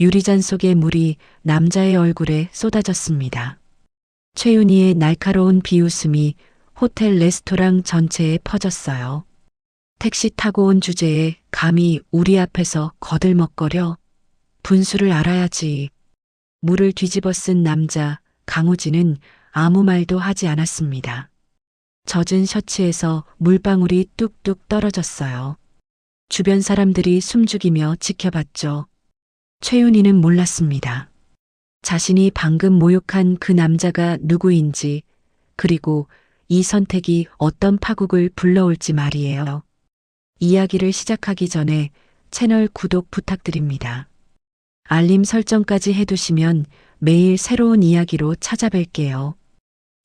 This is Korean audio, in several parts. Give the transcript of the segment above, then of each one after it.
유리잔 속의 물이 남자의 얼굴에 쏟아졌습니다. 최윤희의 날카로운 비웃음이 호텔 레스토랑 전체에 퍼졌어요. 택시 타고 온 주제에 감히 우리 앞에서 거들먹거려. 분수를 알아야지. 물을 뒤집어 쓴 남자 강우진은 아무 말도 하지 않았습니다. 젖은 셔츠에서 물방울이 뚝뚝 떨어졌어요. 주변 사람들이 숨죽이며 지켜봤죠. 최윤희는 몰랐습니다. 자신이 방금 모욕한 그 남자가 누구인지, 그리고 이 선택이 어떤 파국을 불러올지 말이에요. 이야기를 시작하기 전에 채널 구독 부탁드립니다. 알림 설정까지 해두시면 매일 새로운 이야기로 찾아뵐게요.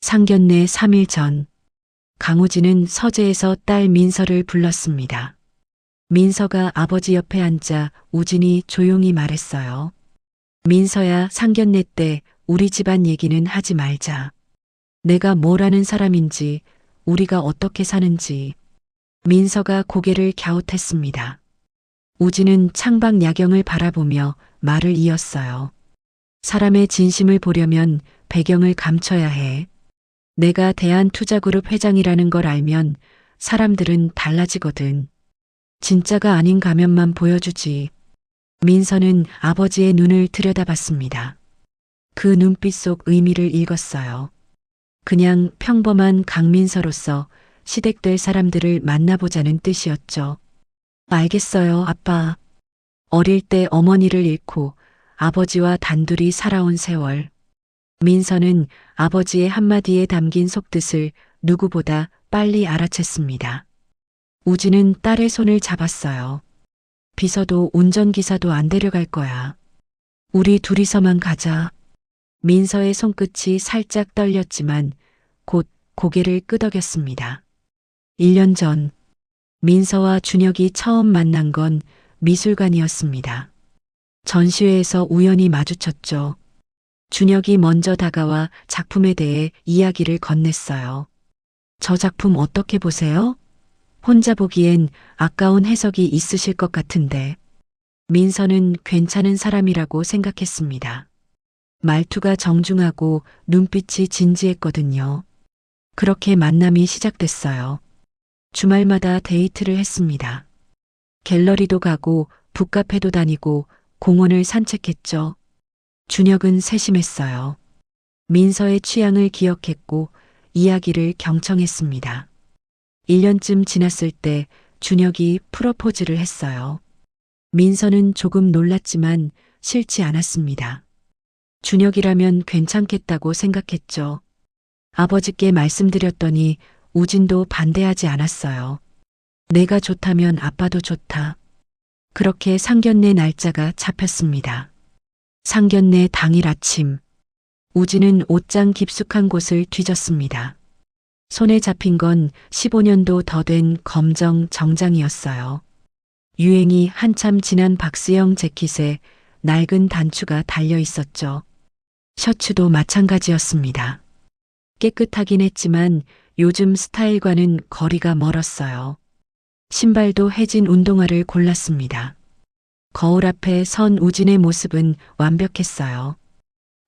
상견례 3일 전, 강우진은 서재에서 딸 민서를 불렀습니다. 민서가 아버지 옆에 앉자 우진이 조용히 말했어요. 민서야, 상견례 때 우리 집안 얘기는 하지 말자. 내가 뭘 아는 사람인지, 우리가 어떻게 사는지. 민서가 고개를 갸웃했습니다. 우진은 창밖 야경을 바라보며 말을 이었어요. 사람의 진심을 보려면 배경을 감춰야 해. 내가 대한투자그룹 회장이라는 걸 알면 사람들은 달라지거든. 진짜가 아닌 가면만 보여주지. 민서는 아버지의 눈을 들여다봤습니다. 그 눈빛 속 의미를 읽었어요. 그냥 평범한 강민서로서 시댁될 사람들을 만나보자는 뜻이었죠. 알겠어요, 아빠. 어릴 때 어머니를 잃고 아버지와 단둘이 살아온 세월. 민서는 아버지의 한마디에 담긴 속뜻을 누구보다 빨리 알아챘습니다. 우진은 딸의 손을 잡았어요. 비서도 운전기사도 안 데려갈 거야. 우리 둘이서만 가자. 민서의 손끝이 살짝 떨렸지만 곧 고개를 끄덕였습니다. 1년 전 민서와 준혁이 처음 만난 건 미술관이었습니다. 전시회에서 우연히 마주쳤죠. 준혁이 먼저 다가와 작품에 대해 이야기를 건넸어요. 저 작품 어떻게 보세요? 혼자 보기엔 아까운 해석이 있으실 것 같은데. 민서는 괜찮은 사람이라고 생각했습니다. 말투가 정중하고 눈빛이 진지했거든요. 그렇게 만남이 시작됐어요. 주말마다 데이트를 했습니다. 갤러리도 가고 북카페도 다니고 공원을 산책했죠. 준혁은 세심했어요. 민서의 취향을 기억했고 이야기를 경청했습니다. 1년쯤 지났을 때 준혁이 프로포즈를 했어요. 민서는 조금 놀랐지만 싫지 않았습니다. 준혁이라면 괜찮겠다고 생각했죠. 아버지께 말씀드렸더니 우진도 반대하지 않았어요. 내가 좋다면 아빠도 좋다. 그렇게 상견례 날짜가 잡혔습니다. 상견례 당일 아침, 우진은 옷장 깊숙한 곳을 뒤졌습니다. 손에 잡힌 건 15년도 더 된 검정 정장이었어요. 유행이 한참 지난 박스형 재킷에 낡은 단추가 달려 있었죠. 셔츠도 마찬가지였습니다. 깨끗하긴 했지만 요즘 스타일과는 거리가 멀었어요. 신발도 해진 운동화를 골랐습니다. 거울 앞에 선 우진의 모습은 완벽했어요.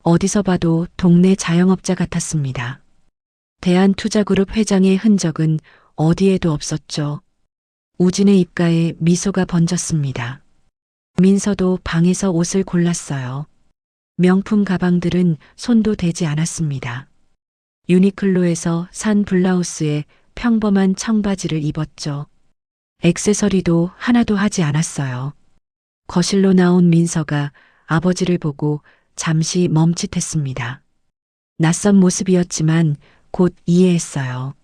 어디서 봐도 동네 자영업자 같았습니다. 대한투자그룹 회장의 흔적은 어디에도 없었죠. 우진의 입가에 미소가 번졌습니다. 민서도 방에서 옷을 골랐어요. 명품 가방들은 손도 대지 않았습니다. 유니클로에서 산 블라우스에 평범한 청바지를 입었죠. 액세서리도 하나도 하지 않았어요. 거실로 나온 민서가 아버지를 보고 잠시 멈칫했습니다. 낯선 모습이었지만 곧 이해했어요.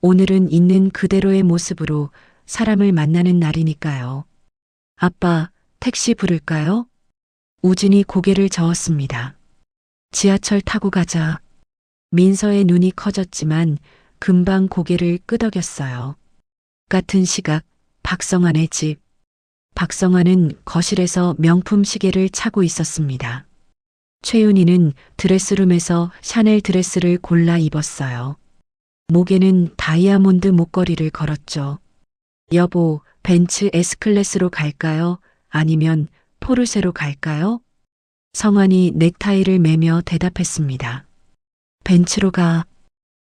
오늘은 있는 그대로의 모습으로 사람을 만나는 날이니까요. 아빠, 택시 부를까요? 우진이 고개를 저었습니다. 지하철 타고 가자. 민서의 눈이 커졌지만 금방 고개를 끄덕였어요. 같은 시각, 박성환의 집. 박성환은 거실에서 명품 시계를 차고 있었습니다. 최윤희는 드레스룸에서 샤넬 드레스를 골라 입었어요. 목에는 다이아몬드 목걸이를 걸었죠. 여보, 벤츠 S클래스로 갈까요? 아니면 포르쉐로 갈까요? 성환이 넥타이를 매며 대답했습니다. 벤츠로 가.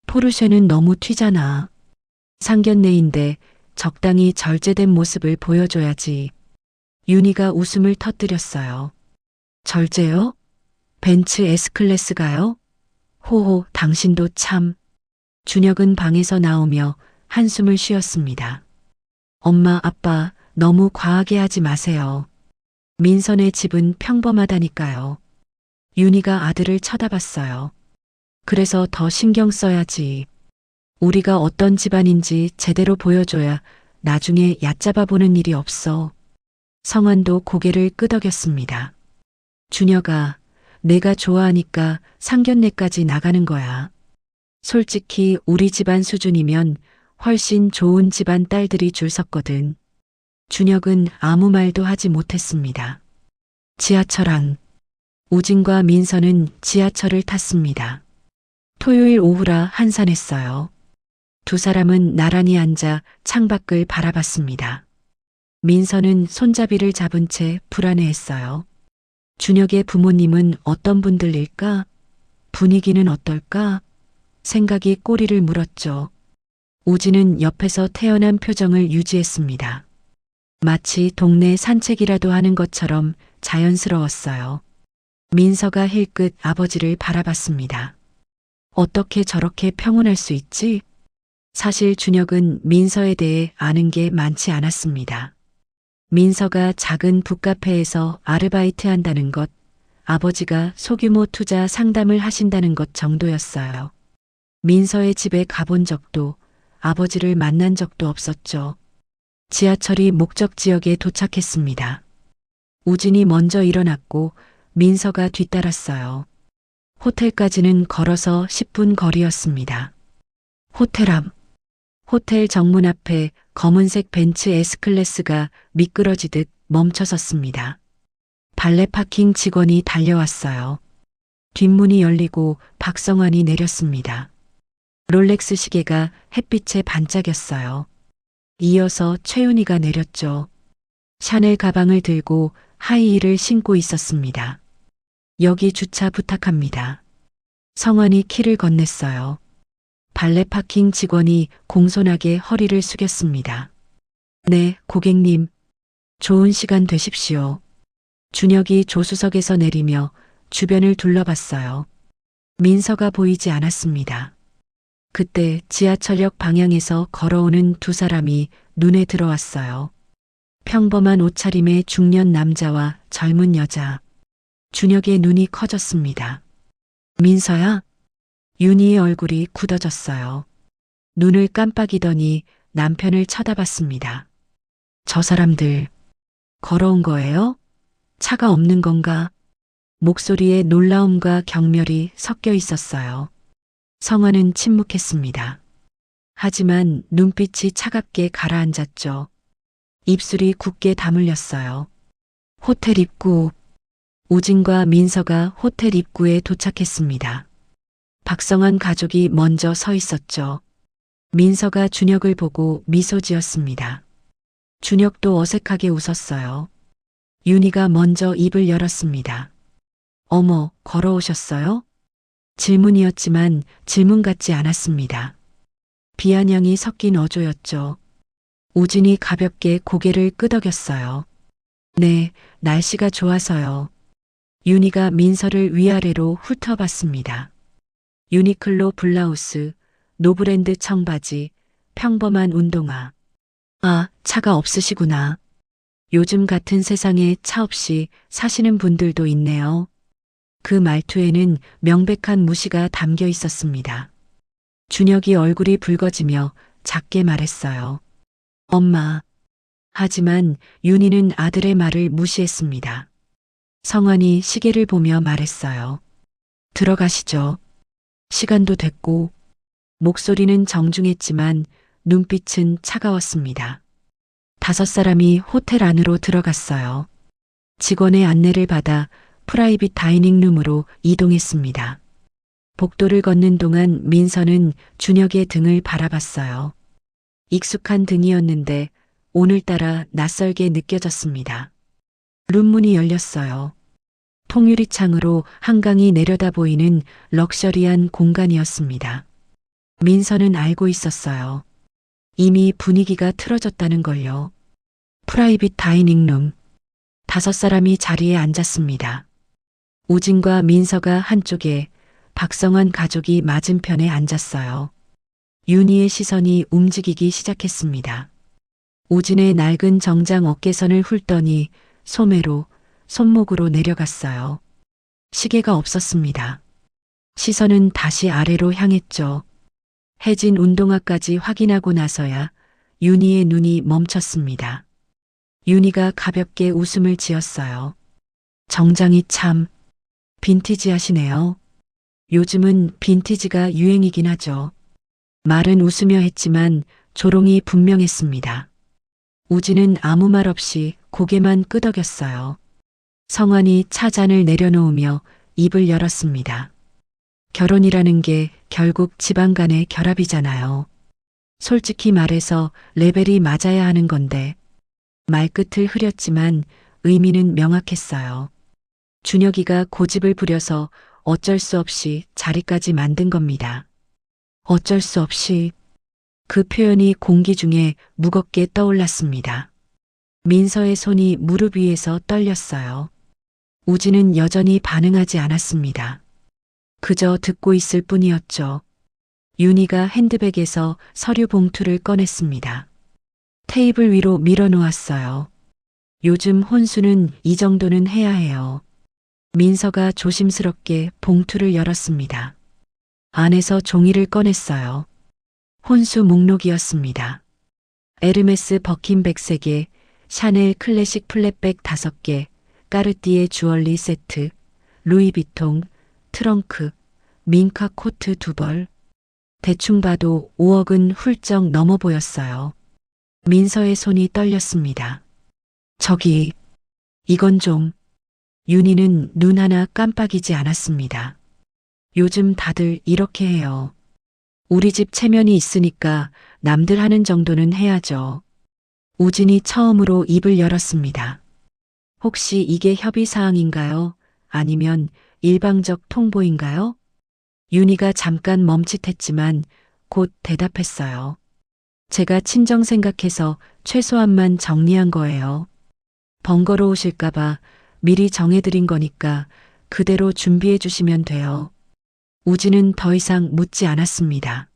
포르쉐는 너무 튀잖아. 상견례인데 적당히 절제된 모습을 보여줘야지. 윤희가 웃음을 터뜨렸어요. 절제요? 벤츠 S클래스가요? 호호, 당신도 참. 준혁은 방에서 나오며 한숨을 쉬었습니다. 엄마, 아빠, 너무 과하게 하지 마세요. 민선의 집은 평범하다니까요. 윤희가 아들을 쳐다봤어요. 그래서 더 신경 써야지. 우리가 어떤 집안인지 제대로 보여줘야 나중에 얕잡아 보는 일이 없어. 성환도 고개를 끄덕였습니다. 준혁아, 내가 좋아하니까 상견례까지 나가는 거야. 솔직히 우리 집안 수준이면 훨씬 좋은 집안 딸들이 줄 섰거든. 준혁은 아무 말도 하지 못했습니다. 지하철 안. 우진과 민선은 지하철을 탔습니다. 토요일 오후라 한산했어요. 두 사람은 나란히 앉아 창밖을 바라봤습니다. 민선은 손잡이를 잡은 채 불안해했어요. 준혁의 부모님은 어떤 분들일까? 분위기는 어떨까? 생각이 꼬리를 물었죠. 우진은 옆에서 태연한 표정을 유지했습니다. 마치 동네 산책이라도 하는 것처럼 자연스러웠어요. 민서가 힐끗 아버지를 바라봤습니다. 어떻게 저렇게 평온할 수 있지? 사실 준혁은 민서에 대해 아는 게 많지 않았습니다. 민서가 작은 북카페에서 아르바이트 한다는 것, 아버지가 소규모 투자 상담을 하신다는 것 정도였어요. 민서의 집에 가본 적도, 아버지를 만난 적도 없었죠. 지하철이 목적 지역에 도착했습니다. 우진이 먼저 일어났고 민서가 뒤따랐어요. 호텔까지는 걸어서 10분 거리였습니다. 호텔 앞. 호텔 정문 앞에 검은색 벤츠 S클래스가 미끄러지듯 멈춰섰습니다. 발레 파킹 직원이 달려왔어요. 뒷문이 열리고 박성환이 내렸습니다. 롤렉스 시계가 햇빛에 반짝였어요. 이어서 최윤희가 내렸죠. 샤넬 가방을 들고 하이힐을 신고 있었습니다. 여기 주차 부탁합니다. 성환이 키를 건넸어요. 발레 파킹 직원이 공손하게 허리를 숙였습니다. 네, 고객님. 좋은 시간 되십시오. 준혁이 조수석에서 내리며 주변을 둘러봤어요. 민서가 보이지 않았습니다. 그때 지하철역 방향에서 걸어오는 두 사람이 눈에 들어왔어요. 평범한 옷차림의 중년 남자와 젊은 여자. 준혁의 눈이 커졌습니다. 민서야? 윤희의 얼굴이 굳어졌어요. 눈을 깜빡이더니 남편을 쳐다봤습니다. 저 사람들 걸어온 거예요? 차가 없는 건가? 목소리에 놀라움과 경멸이 섞여 있었어요. 성환은 침묵했습니다. 하지만 눈빛이 차갑게 가라앉았죠. 입술이 굳게 다물렸어요. 호텔 입구. 우진과 민서가 호텔 입구에 도착했습니다. 박성환 가족이 먼저 서 있었죠. 민서가 준혁을 보고 미소 지었습니다. 준혁도 어색하게 웃었어요. 윤희가 먼저 입을 열었습니다. 어머, 걸어오셨어요? 질문이었지만 질문 같지 않았습니다. 비아냥이 섞인 어조였죠. 우진이 가볍게 고개를 끄덕였어요. 네, 날씨가 좋아서요. 윤희가 민서를 위아래로 훑어봤습니다. 유니클로 블라우스, 노브랜드 청바지, 평범한 운동화. 아, 차가 없으시구나. 요즘 같은 세상에 차 없이 사시는 분들도 있네요. 그 말투에는 명백한 무시가 담겨 있었습니다. 준혁이 얼굴이 붉어지며 작게 말했어요. 엄마. 하지만 윤희는 아들의 말을 무시했습니다. 성환이 시계를 보며 말했어요. 들어가시죠. 시간도 됐고. 목소리는 정중했지만 눈빛은 차가웠습니다. 5사람이 호텔 안으로 들어갔어요. 직원의 안내를 받아 프라이빗 다이닝룸으로 이동했습니다. 복도를 걷는 동안 민서는 준혁의 등을 바라봤어요. 익숙한 등이었는데 오늘따라 낯설게 느껴졌습니다. 룸문이 열렸어요. 통유리창으로 한강이 내려다 보이는 럭셔리한 공간이었습니다. 민서는 알고 있었어요. 이미 분위기가 틀어졌다는 걸요. 프라이빗 다이닝룸. 5사람이 자리에 앉았습니다. 우진과 민서가 한쪽에, 박성환 가족이 맞은편에 앉았어요. 윤희의 시선이 움직이기 시작했습니다. 우진의 낡은 정장 어깨선을 훑더니 소매로, 손목으로 내려갔어요. 시계가 없었습니다. 시선은 다시 아래로 향했죠. 해진 운동화까지 확인하고 나서야 윤희의 눈이 멈췄습니다. 윤희가 가볍게 웃음을 지었어요. 정장이 참 빈티지하시네요. 요즘은 빈티지가 유행이긴 하죠. 말은 웃으며 했지만 조롱이 분명했습니다. 우진은 아무 말 없이 고개만 끄덕였어요. 성환이 차잔을 내려놓으며 입을 열었습니다. 결혼이라는 게 결국 집안 간의 결합이잖아요. 솔직히 말해서 레벨이 맞아야 하는 건데 말끝을 흐렸지만 의미는 명확했어요. 준혁이가 고집을 부려서 어쩔 수 없이 자리까지 만든 겁니다. 어쩔 수 없이. 그 표현이 공기 중에 무겁게 떠올랐습니다. 민서의 손이 무릎 위에서 떨렸어요. 우진은 여전히 반응하지 않았습니다. 그저 듣고 있을 뿐이었죠. 윤희가 핸드백에서 서류 봉투를 꺼냈습니다. 테이블 위로 밀어놓았어요. 요즘 혼수는 이 정도는 해야 해요. 민서가 조심스럽게 봉투를 열었습니다. 안에서 종이를 꺼냈어요. 혼수 목록이었습니다. 에르메스 버킨백 3개, 샤넬 클래식 플랫백 5개, 까르띠에 주얼리 세트, 루이비통, 트렁크, 민카 코트 2벌. 대충 봐도 5억은 훌쩍 넘어 보였어요. 민서의 손이 떨렸습니다. 저기, 이건 좀. 윤희는 눈 하나 깜빡이지 않았습니다. 요즘 다들 이렇게 해요. 우리 집 체면이 있으니까 남들 하는 정도는 해야죠. 우진이 처음으로 입을 열었습니다. 혹시 이게 협의사항인가요? 아니면 일방적 통보인가요? 윤희가 잠깐 멈칫했지만 곧 대답했어요. 제가 친정 생각해서 최소한만 정리한 거예요. 번거로우실까봐 미리 정해드린 거니까 그대로 준비해 주시면 돼요. 우진은 더 이상 묻지 않았습니다.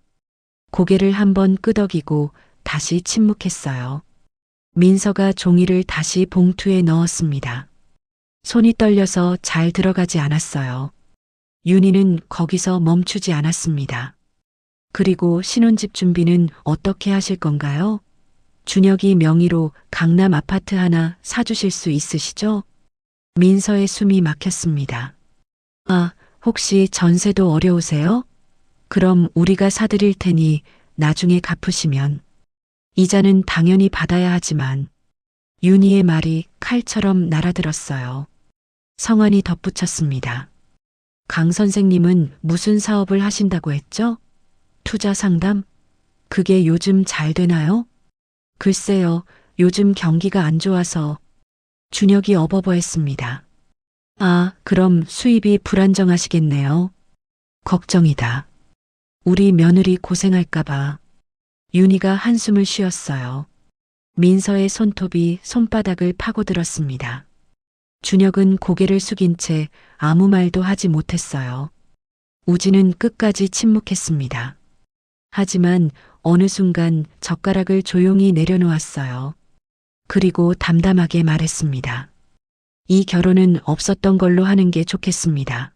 고개를 한번 끄덕이고 다시 침묵했어요. 민서가 종이를 다시 봉투에 넣었습니다. 손이 떨려서 잘 들어가지 않았어요. 윤희는 거기서 멈추지 않았습니다. 그리고 신혼집 준비는 어떻게 하실 건가요? 준혁이 명의로 강남 아파트 하나 사주실 수 있으시죠? 민서의 숨이 막혔습니다. 아, 혹시 전세도 어려우세요? 그럼 우리가 사드릴 테니 나중에 갚으시면. 이자는 당연히 받아야 하지만. 윤희의 말이 칼처럼 날아들었어요. 성환이 덧붙였습니다. 강 선생님은 무슨 사업을 하신다고 했죠? 투자 상담? 그게 요즘 잘 되나요? 글쎄요, 요즘 경기가 안 좋아서. 준혁이 어버버했습니다. 아, 그럼 수입이 불안정하시겠네요. 걱정이다. 우리 며느리 고생할까봐. 윤희가 한숨을 쉬었어요. 민서의 손톱이 손바닥을 파고들었습니다. 준혁은 고개를 숙인 채 아무 말도 하지 못했어요. 우진은 끝까지 침묵했습니다. 하지만 어느 순간 젓가락을 조용히 내려놓았어요. 그리고 담담하게 말했습니다. 이 결혼은 없었던 걸로 하는 게 좋겠습니다.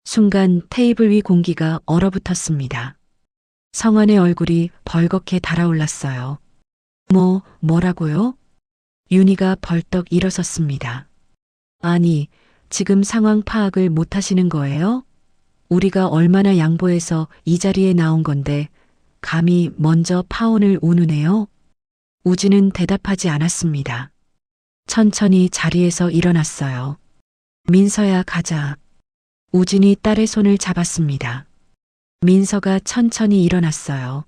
순간 테이블 위 공기가 얼어붙었습니다. 성환의 얼굴이 벌겋게 달아올랐어요. 뭐라고요? 윤희가 벌떡 일어섰습니다. 아니, 지금 상황 파악을 못 하시는 거예요? 우리가 얼마나 양보해서 이 자리에 나온 건데 감히 먼저 파혼을 운우네요? 우진은 대답하지 않았습니다. 천천히 자리에서 일어났어요. 민서야, 가자. 우진이 딸의 손을 잡았습니다. 민서가 천천히 일어났어요.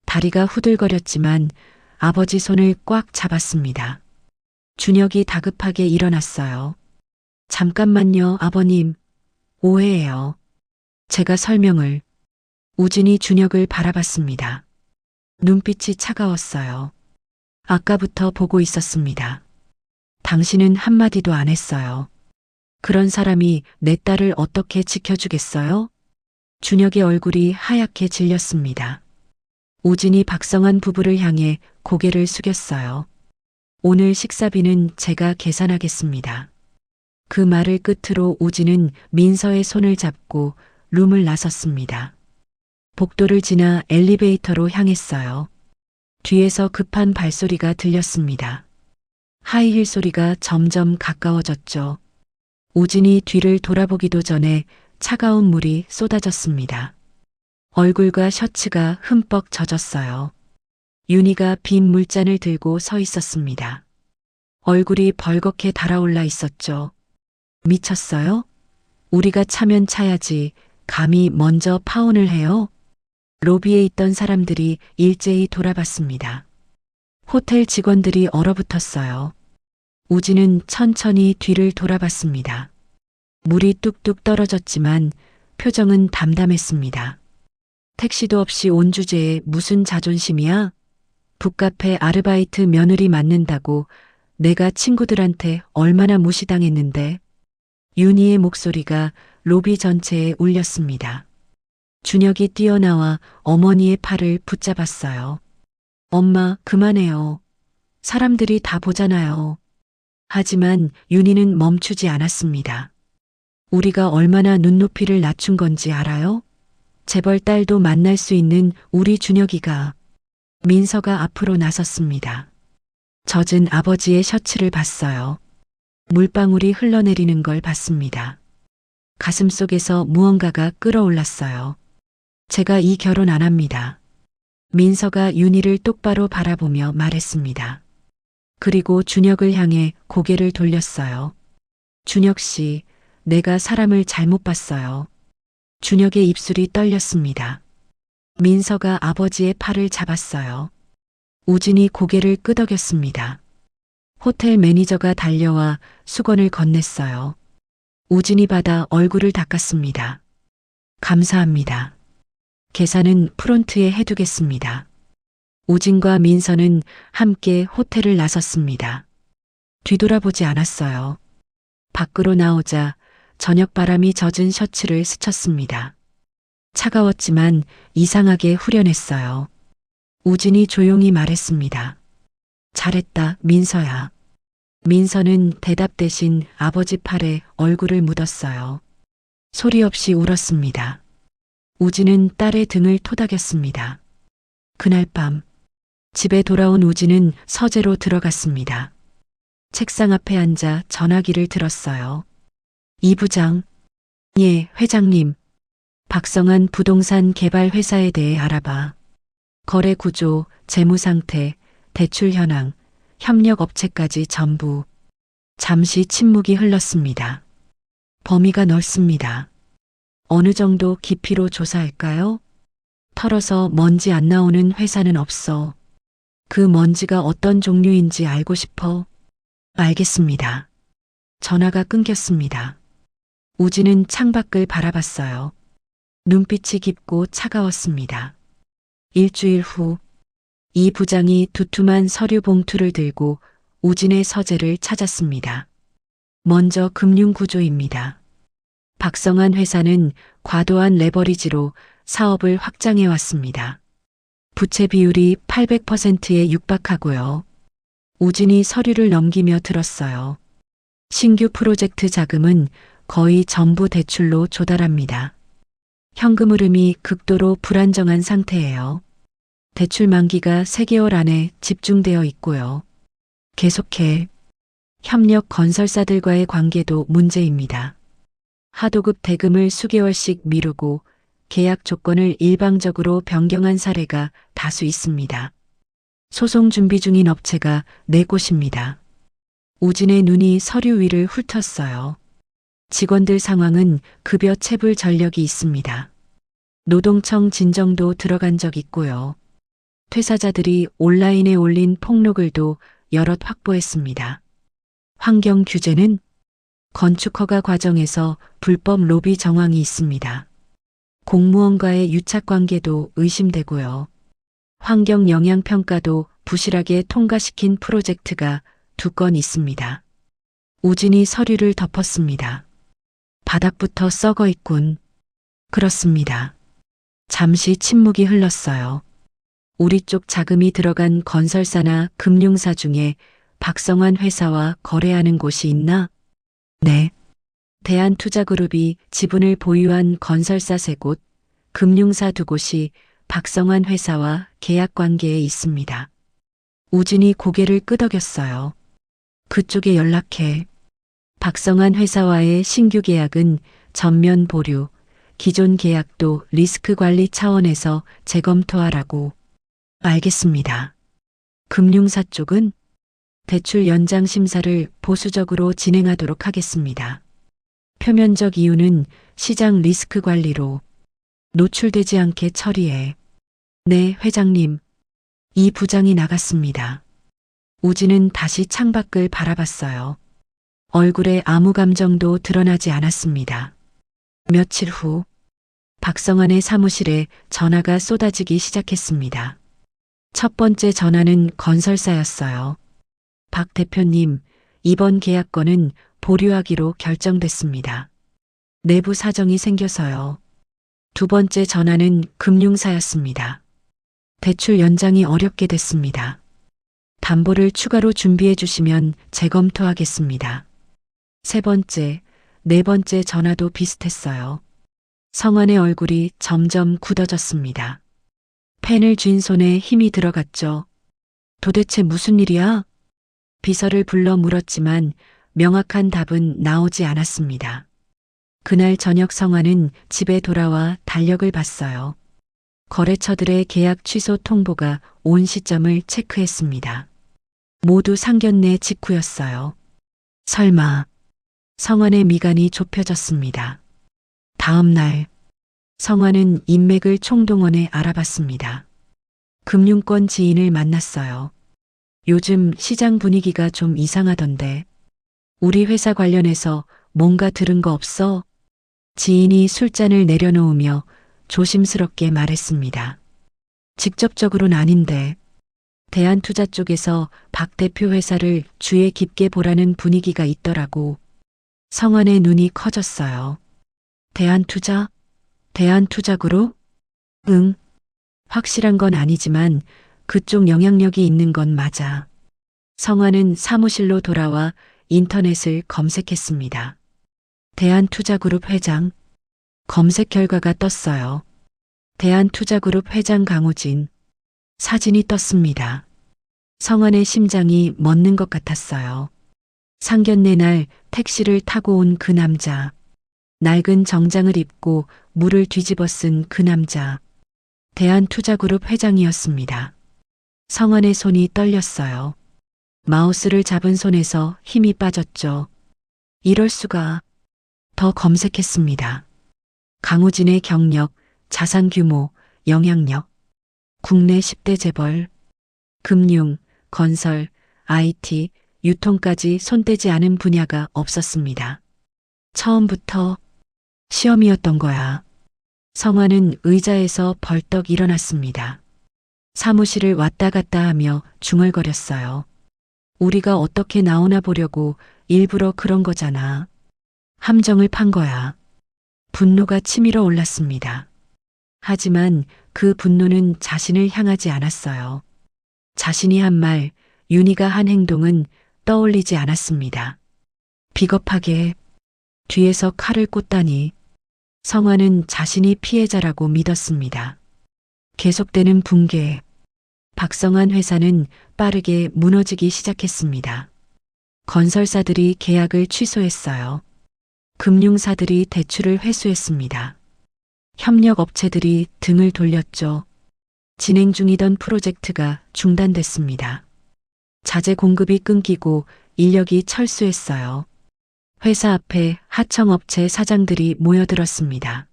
다리가 후들거렸지만 아버지 손을 꽉 잡았습니다. 준혁이 다급하게 일어났어요. 잠깐만요, 아버님. 오해예요. 제가 설명을. 우진이 준혁을 바라봤습니다. 눈빛이 차가웠어요. 아까부터 보고 있었습니다. 당신은 한마디도 안 했어요. 그런 사람이 내 딸을 어떻게 지켜주겠어요? 준혁의 얼굴이 하얗게 질렸습니다. 우진이 박성한 부부를 향해 고개를 숙였어요. 오늘 식사비는 제가 계산하겠습니다. 그 말을 끝으로 우진은 민서의 손을 잡고 룸을 나섰습니다. 복도를 지나 엘리베이터로 향했어요. 뒤에서 급한 발소리가 들렸습니다. 하이힐 소리가 점점 가까워졌죠. 우진이 뒤를 돌아보기도 전에 차가운 물이 쏟아졌습니다. 얼굴과 셔츠가 흠뻑 젖었어요. 윤희가 빈 물잔을 들고 서 있었습니다. 얼굴이 벌겋게 달아올라 있었죠. 미쳤어요? 우리가 차면 차야지 감히 먼저 파혼을 해요? 로비에 있던 사람들이 일제히 돌아봤습니다. 호텔 직원들이 얼어붙었어요. 우진은 천천히 뒤를 돌아봤습니다. 물이 뚝뚝 떨어졌지만 표정은 담담했습니다. 택시도 없이 온 주제에 무슨 자존심이야? 북카페 아르바이트 며느리 맡는다고 내가 친구들한테 얼마나 무시당했는데. 윤희의 목소리가 로비 전체에 울렸습니다. 준혁이 뛰어나와 어머니의 팔을 붙잡았어요. 엄마, 그만해요. 사람들이 다 보잖아요. 하지만 윤희는 멈추지 않았습니다. 우리가 얼마나 눈높이를 낮춘 건지 알아요? 재벌 딸도 만날 수 있는 우리 준혁이가. 민서가 앞으로 나섰습니다. 젖은 아버지의 셔츠를 봤어요. 물방울이 흘러내리는 걸 봤습니다. 가슴 속에서 무언가가 끓어올랐어요. 제가 이 결혼 안 합니다. 민서가 윤희를 똑바로 바라보며 말했습니다. 그리고 준혁을 향해 고개를 돌렸어요. 준혁 씨, 내가 사람을 잘못 봤어요. 준혁의 입술이 떨렸습니다. 민서가 아버지의 팔을 잡았어요. 우진이 고개를 끄덕였습니다. 호텔 매니저가 달려와 수건을 건넸어요. 우진이 받아 얼굴을 닦았습니다. 감사합니다. 계산은 프론트에 해두겠습니다. 우진과 민서는 함께 호텔을 나섰습니다. 뒤돌아보지 않았어요. 밖으로 나오자 저녁 바람이 젖은 셔츠를 스쳤습니다. 차가웠지만 이상하게 후련했어요. 우진이 조용히 말했습니다. 잘했다, 민서야. 민서는 대답 대신 아버지 팔에 얼굴을 묻었어요. 소리 없이 울었습니다. 우진은 딸의 등을 토닥였습니다. 그날 밤 집에 돌아온 우진은 서재로 들어갔습니다. 책상 앞에 앉아 전화기를 들었어요. 이 부장. 예, 회장님. 박성한 부동산 개발 회사에 대해 알아봐. 거래 구조, 재무 상태, 대출 현황, 협력 업체까지 전부. 잠시 침묵이 흘렀습니다. 범위가 넓습니다. 어느 정도 깊이로 조사할까요? 털어서 먼지 안 나오는 회사는 없어. 그 먼지가 어떤 종류인지 알고 싶어. 알겠습니다. 전화가 끊겼습니다. 우진은 창밖을 바라봤어요. 눈빛이 깊고 차가웠습니다. 일주일 후, 이 부장이 두툼한 서류 봉투를 들고 우진의 서재를 찾았습니다. 먼저 금융구조입니다. 박성한 회사는 과도한 레버리지로 사업을 확장해 왔습니다. 부채 비율이 800%에 육박하고요. 우진이 서류를 넘기며 들었어요. 신규 프로젝트 자금은 거의 전부 대출로 조달합니다. 현금 흐름이 극도로 불안정한 상태예요. 대출 만기가 3개월 안에 집중되어 있고요. 계속해. 협력 건설사들과의 관계도 문제입니다. 하도급 대금을 수개월씩 미루고 계약 조건을 일방적으로 변경한 사례가 다수 있습니다. 소송 준비 중인 업체가 4곳입니다. 우진의 눈이 서류 위를 훑었어요. 직원들 상황은 급여 체불 전력이 있습니다. 노동청 진정도 들어간 적 있고요. 퇴사자들이 온라인에 올린 폭로글도 여럿 확보했습니다. 환경 규제는 건축 허가 과정에서 불법 로비 정황이 있습니다. 공무원과의 유착 관계도 의심되고요. 환경 영향 평가도 부실하게 통과시킨 프로젝트가 2건 있습니다. 우진이 서류를 덮었습니다. 바닥부터 썩어 있군. 그렇습니다. 잠시 침묵이 흘렀어요. 우리 쪽 자금이 들어간 건설사나 금융사 중에 박성환 회사와 거래하는 곳이 있나? 네. 대한투자그룹이 지분을 보유한 건설사 3곳, 금융사 2곳이 박성환 회사와 계약 관계에 있습니다. 우진이 고개를 끄덕였어요. 그쪽에 연락해. 박성환 회사와의 신규 계약은 전면 보류, 기존 계약도 리스크 관리 차원에서 재검토하라고. 알겠습니다. 금융사 쪽은 대출 연장 심사를 보수적으로 진행하도록 하겠습니다. 표면적 이유는 시장 리스크 관리로 노출되지 않게 처리해. 네, 회장님. 이 부장이 나갔습니다. 우진은 다시 창밖을 바라봤어요. 얼굴에 아무 감정도 드러나지 않았습니다. 며칠 후 박성환의 사무실에 전화가 쏟아지기 시작했습니다. 첫 번째 전화는 건설사였어요. 박 대표님, 이번 계약건은 보류하기로 결정됐습니다. 내부 사정이 생겨서요. 두 번째 전화는 금융사였습니다. 대출 연장이 어렵게 됐습니다. 담보를 추가로 준비해 주시면 재검토하겠습니다. 세 번째, 네 번째 전화도 비슷했어요. 성환의 얼굴이 점점 굳어졌습니다. 펜을 쥔 손에 힘이 들어갔죠. 도대체 무슨 일이야? 비서를 불러 물었지만 명확한 답은 나오지 않았습니다. 그날 저녁 성환은 집에 돌아와 달력을 봤어요. 거래처들의 계약 취소 통보가 온 시점을 체크했습니다. 모두 상견례 직후였어요. 설마. 성환의 미간이 좁혀졌습니다. 다음 날 성환은 인맥을 총동원해 알아봤습니다. 금융권 지인을 만났어요. 요즘 시장 분위기가 좀 이상하던데 우리 회사 관련해서 뭔가 들은 거 없어? 지인이 술잔을 내려놓으며 조심스럽게 말했습니다. 직접적으로는 아닌데 대한투자 쪽에서 박 대표 회사를 주의 깊게 보라는 분위기가 있더라고. 성환의 눈이 커졌어요. 대한투자? 대한투자그룹? 응. 확실한 건 아니지만 그쪽 영향력이 있는 건 맞아. 성환은 사무실로 돌아와 인터넷을 검색했습니다. 대한투자그룹 회장. 검색 결과가 떴어요. 대한투자그룹 회장 강우진. 사진이 떴습니다. 성환의 심장이 멎는 것 같았어요. 상견례 날 택시를 타고 온 그 남자. 낡은 정장을 입고 물을 뒤집어 쓴 그 남자. 대한투자그룹 회장이었습니다. 성환의 손이 떨렸어요. 마우스를 잡은 손에서 힘이 빠졌죠. 이럴 수가. 더 검색했습니다. 강우진의 경력, 자산 규모, 영향력. 국내 10대 재벌. 금융, 건설, IT, 유통까지 손대지 않은 분야가 없었습니다. 처음부터 시험이었던 거야. 성환은 의자에서 벌떡 일어났습니다. 사무실을 왔다 갔다 하며 중얼거렸어요. 우리가 어떻게 나오나 보려고 일부러 그런 거잖아. 함정을 판 거야. 분노가 치밀어 올랐습니다. 하지만 그 분노는 자신을 향하지 않았어요. 자신이 한 말, 윤희가 한 행동은 떠올리지 않았습니다. 비겁하게 뒤에서 칼을 꽂다니. 성환은 자신이 피해자라고 믿었습니다. 계속되는 붕괴. 박성환 회사는 빠르게 무너지기 시작했습니다. 건설사들이 계약을 취소했어요. 금융사들이 대출을 회수했습니다. 협력업체들이 등을 돌렸죠. 진행 중이던 프로젝트가 중단됐습니다. 자재 공급이 끊기고 인력이 철수했어요. 회사 앞에 하청업체 사장들이 모여들었습니다.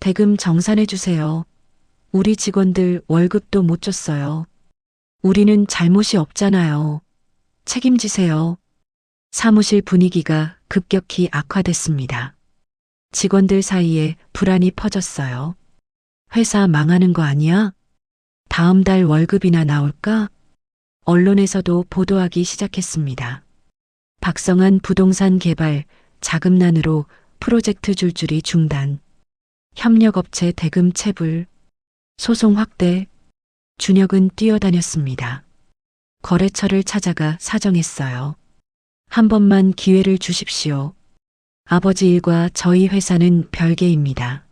대금 정산해 주세요. 우리 직원들 월급도 못 줬어요. 우리는 잘못이 없잖아요. 책임지세요. 사무실 분위기가 급격히 악화됐습니다. 직원들 사이에 불안이 퍼졌어요. 회사 망하는 거 아니야? 다음 달 월급이나 나올까? 언론에서도 보도하기 시작했습니다. 박성한 부동산 개발 자금난으로 프로젝트 줄줄이 중단. 협력업체 대금 체불. 소송 확대. 준혁은 뛰어다녔습니다. 거래처를 찾아가 사정했어요. 한 번만 기회를 주십시오. 아버지 일과 저희 회사는 별개입니다.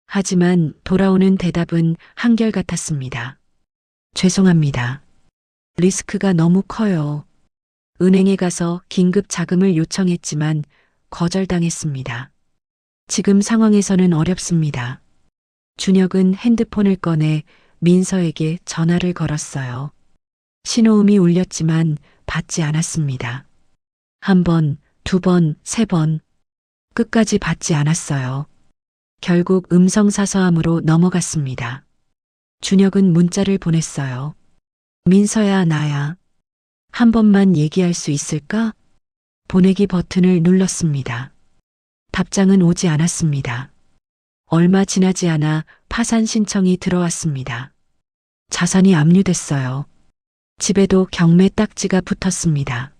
하지만 돌아오는 대답은 한결같았습니다. 죄송합니다. 리스크가 너무 커요. 은행에 가서 긴급 자금을 요청했지만 거절당했습니다. 지금 상황에서는 어렵습니다. 준혁은 핸드폰을 꺼내 민서에게 전화를 걸었어요. 신호음이 울렸지만 받지 않았습니다. 한 번, 두 번, 세 번. 끝까지 받지 않았어요. 결국 음성사서함으로 넘어갔습니다. 준혁은 문자를 보냈어요. 민서야, 나야. 한 번만 얘기할 수 있을까? 보내기 버튼을 눌렀습니다. 답장은 오지 않았습니다. 얼마 지나지 않아 파산 신청이 들어왔습니다. 자산이 압류됐어요. 집에도 경매 딱지가 붙었습니다.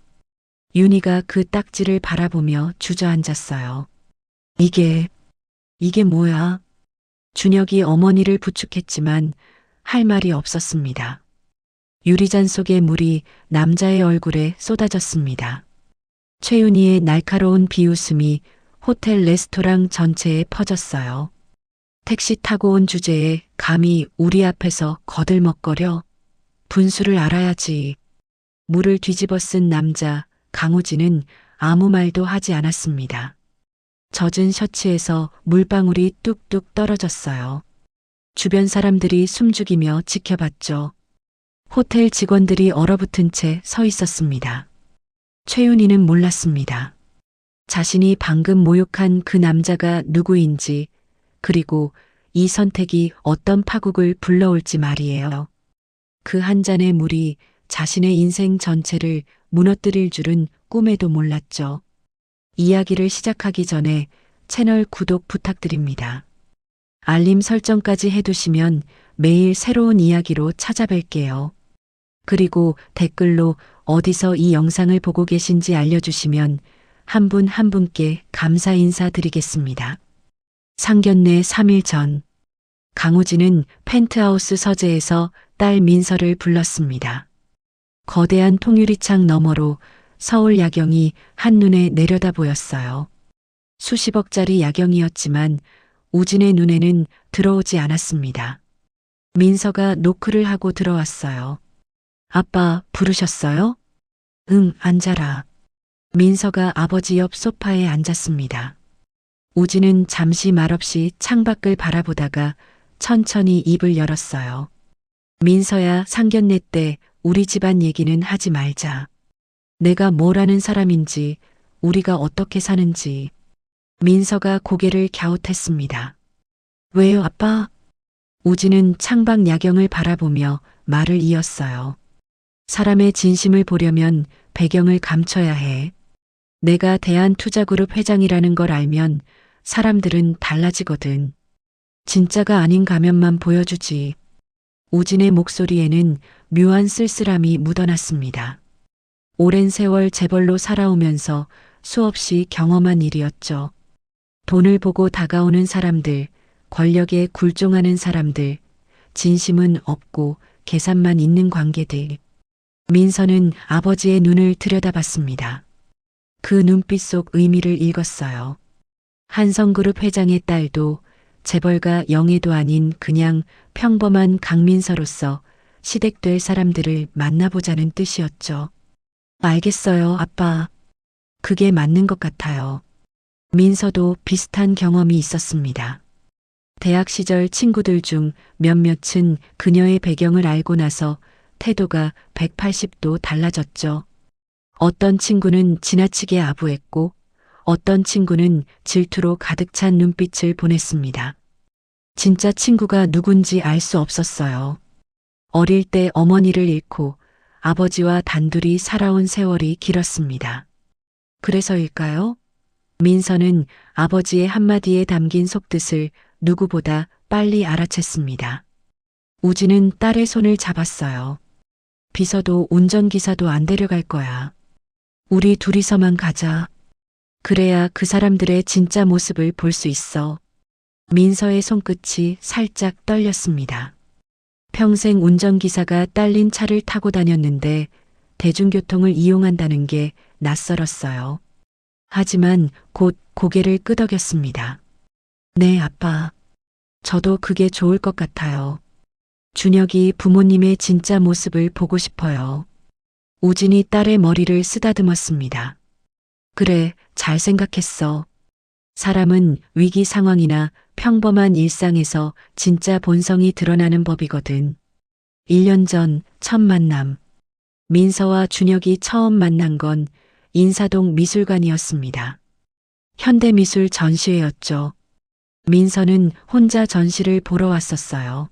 윤희가 그 딱지를 바라보며 주저앉았어요. 이게 뭐야? 준혁이 어머니를 부축했지만 할 말이 없었습니다. 유리잔 속의 물이 남자의 얼굴에 쏟아졌습니다. 최윤희의 날카로운 비웃음이 호텔 레스토랑 전체에 퍼졌어요. 택시 타고 온 주제에 감히 우리 앞에서 거들먹거려? 분수를 알아야지. 물을 뒤집어 쓴 남자 강우진은 아무 말도 하지 않았습니다. 젖은 셔츠에서 물방울이 뚝뚝 떨어졌어요. 주변 사람들이 숨죽이며 지켜봤죠. 호텔 직원들이 얼어붙은 채 서 있었습니다. 최윤희는 몰랐습니다. 자신이 방금 모욕한 그 남자가 누구인지, 그리고 이 선택이 어떤 파국을 불러올지 말이에요. 그 한 잔의 물이 자신의 인생 전체를 무너뜨릴 줄은 꿈에도 몰랐죠. 이야기를 시작하기 전에 채널 구독 부탁드립니다. 알림 설정까지 해두시면 매일 새로운 이야기로 찾아뵐게요. 그리고 댓글로 어디서 이 영상을 보고 계신지 알려주시면 한 분 한 분께 감사 인사드리겠습니다. 상견례 3일 전, 강우진은 펜트하우스 서재에서 딸 민서를 불렀습니다. 거대한 통유리창 너머로 서울 야경이 한눈에 내려다 보였어요. 수십억짜리 야경이었지만 우진의 눈에는 들어오지 않았습니다. 민서가 노크를 하고 들어왔어요. 아빠 부르셨어요? 응, 앉아라. 민서가 아버지 옆 소파에 앉았습니다. 우진은 잠시 말없이 창밖을 바라보다가 천천히 입을 열었어요. 민서야, 상견례 때 우리 집안 얘기는 하지 말자. 내가 뭘 아는 사람인지, 우리가 어떻게 사는지. 민서가 고개를 갸웃했습니다. 왜요, 아빠? 우진은 창밖 야경을 바라보며 말을 이었어요. 사람의 진심을 보려면 배경을 감춰야 해. 내가 대한투자그룹 회장이라는 걸 알면 사람들은 달라지거든. 진짜가 아닌 가면만 보여주지. 우진의 목소리에는 묘한 쓸쓸함이 묻어났습니다. 오랜 세월 재벌로 살아오면서 수없이 경험한 일이었죠. 돈을 보고 다가오는 사람들, 권력에 굴종하는 사람들, 진심은 없고 계산만 있는 관계들. 민서는 아버지의 눈을 들여다봤습니다. 그 눈빛 속 의미를 읽었어요. 한성그룹 회장의 딸도 재벌가 영예도 아닌 그냥 평범한 강민서로서 시댁될 사람들을 만나보자는 뜻이었죠. 알겠어요, 아빠. 그게 맞는 것 같아요. 민서도 비슷한 경험이 있었습니다. 대학 시절 친구들 중 몇몇은 그녀의 배경을 알고 나서 태도가 180도 달라졌죠. 어떤 친구는 지나치게 아부했고 어떤 친구는 질투로 가득 찬 눈빛을 보냈습니다. 진짜 친구가 누군지 알 수 없었어요. 어릴 때 어머니를 잃고 아버지와 단둘이 살아온 세월이 길었습니다. 그래서일까요? 민서는 아버지의 한마디에 담긴 속뜻을 누구보다 빨리 알아챘습니다. 우진은 딸의 손을 잡았어요. 비서도 운전기사도 안 데려갈 거야. 우리 둘이서만 가자. 그래야 그 사람들의 진짜 모습을 볼 수 있어. 민서의 손끝이 살짝 떨렸습니다. 평생 운전기사가 딸린 차를 타고 다녔는데 대중교통을 이용한다는 게 낯설었어요. 하지만 곧 고개를 끄덕였습니다. 네, 아빠. 저도 그게 좋을 것 같아요. 준혁이 부모님의 진짜 모습을 보고 싶어요. 우진이 딸의 머리를 쓰다듬었습니다. 그래, 잘 생각했어. 사람은 위기 상황이나 평범한 일상에서 진짜 본성이 드러나는 법이거든. 1년 전 첫 만남. 민서와 준혁이 처음 만난 건 인사동 미술관이었습니다. 현대미술 전시회였죠. 민서는 혼자 전시를 보러 왔었어요.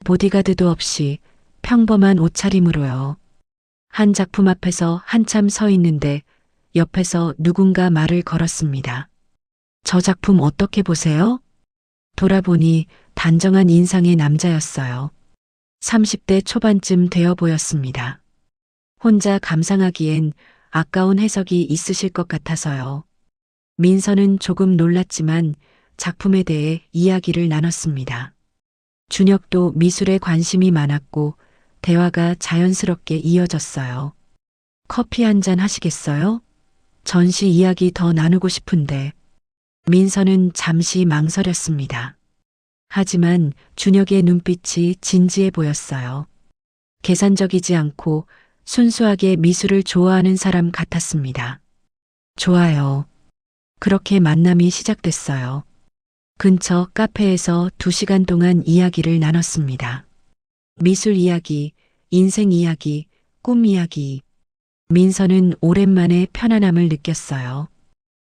보디가드도 없이 평범한 옷차림으로요. 한 작품 앞에서 한참 서 있는데 옆에서 누군가 말을 걸었습니다. 저 작품 어떻게 보세요? 돌아보니 단정한 인상의 남자였어요. 30대 초반쯤 되어 보였습니다. 혼자 감상하기엔 아까운 해석이 있으실 것 같아서요. 민서는 조금 놀랐지만 작품에 대해 이야기를 나눴습니다. 준혁도 미술에 관심이 많았고 대화가 자연스럽게 이어졌어요. 커피 한 잔 하시겠어요? 전시 이야기 더 나누고 싶은데. 민서는 잠시 망설였습니다. 하지만 준혁의 눈빛이 진지해 보였어요. 계산적이지 않고 순수하게 미술을 좋아하는 사람 같았습니다. 좋아요. 그렇게 만남이 시작됐어요. 근처 카페에서 2시간 동안 이야기를 나눴습니다. 미술 이야기, 인생 이야기, 꿈 이야기. 민서는 오랜만에 편안함을 느꼈어요.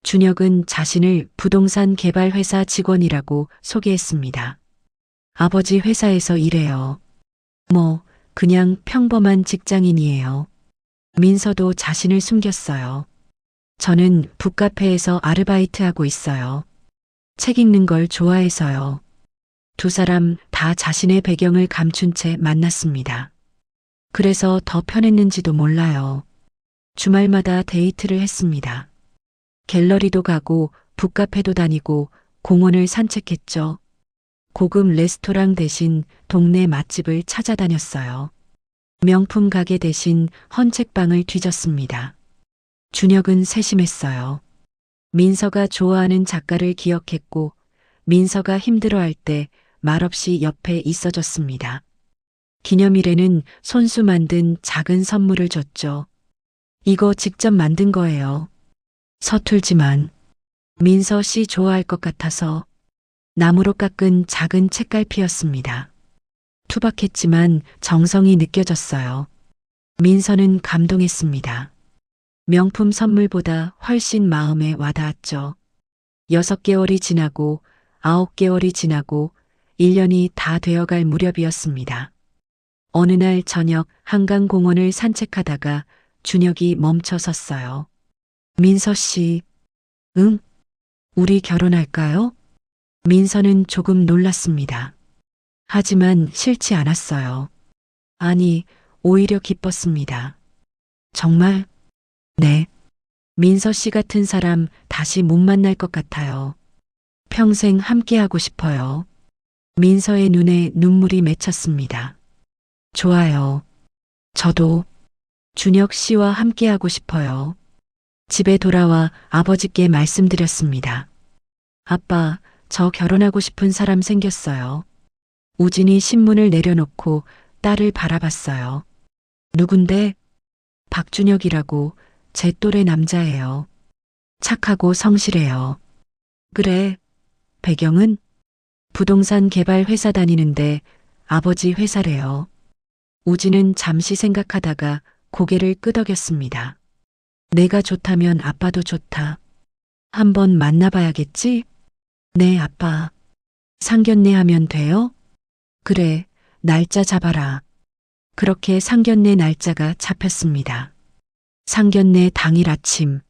준혁은 자신을 부동산 개발 회사 직원이라고 소개했습니다. 아버지 회사에서 일해요. 그냥 평범한 직장인이에요. 민서도 자신을 숨겼어요. 저는 북카페에서 아르바이트하고 있어요. 책 읽는 걸 좋아해서요. 두 사람 다 자신의 배경을 감춘 채 만났습니다. 그래서 더 편했는지도 몰라요. 주말마다 데이트를 했습니다. 갤러리도 가고 북카페도 다니고 공원을 산책했죠. 고급 레스토랑 대신 동네 맛집을 찾아다녔어요. 명품 가게 대신 헌책방을 뒤졌습니다. 준혁은 세심했어요. 민서가 좋아하는 작가를 기억했고 민서가 힘들어할 때 말없이 옆에 있어줬습니다. 기념일에는 손수 만든 작은 선물을 줬죠. 이거 직접 만든 거예요. 서툴지만 민서 씨 좋아할 것 같아서. 나무로 깎은 작은 책갈피였습니다. 투박했지만 정성이 느껴졌어요. 민서는 감동했습니다. 명품 선물보다 훨씬 마음에 와닿았죠. 6개월이 지나고 9개월이 지나고 1년이 다 되어갈 무렵이었습니다. 어느 날 저녁 한강공원을 산책하다가 준혁이 멈춰 섰어요. 민서 씨, 응? 우리 결혼할까요? 민서는 조금 놀랐습니다. 하지만 싫지 않았어요. 아니, 오히려 기뻤습니다. 정말? 네. 민서 씨 같은 사람 다시 못 만날 것 같아요. 평생 함께하고 싶어요. 민서의 눈에 눈물이 맺혔습니다. 좋아요. 저도 준혁 씨와 함께하고 싶어요. 집에 돌아와 아버지께 말씀드렸습니다. 아빠, 저 결혼하고 싶은 사람 생겼어요. 우진이 신문을 내려놓고 딸을 바라봤어요. 누군데? 박준혁이라고 제 또래 남자예요. 착하고 성실해요. 그래. 배경은? 부동산 개발 회사 다니는데 아버지 회사래요. 우진은 잠시 생각하다가 고개를 끄덕였습니다. 내가 좋다면 아빠도 좋다. 한번 만나봐야겠지? 네, 아빠. 상견례 하면 돼요? 그래, 날짜 잡아라. 그렇게 상견례 날짜가 잡혔습니다. 상견례 당일 아침,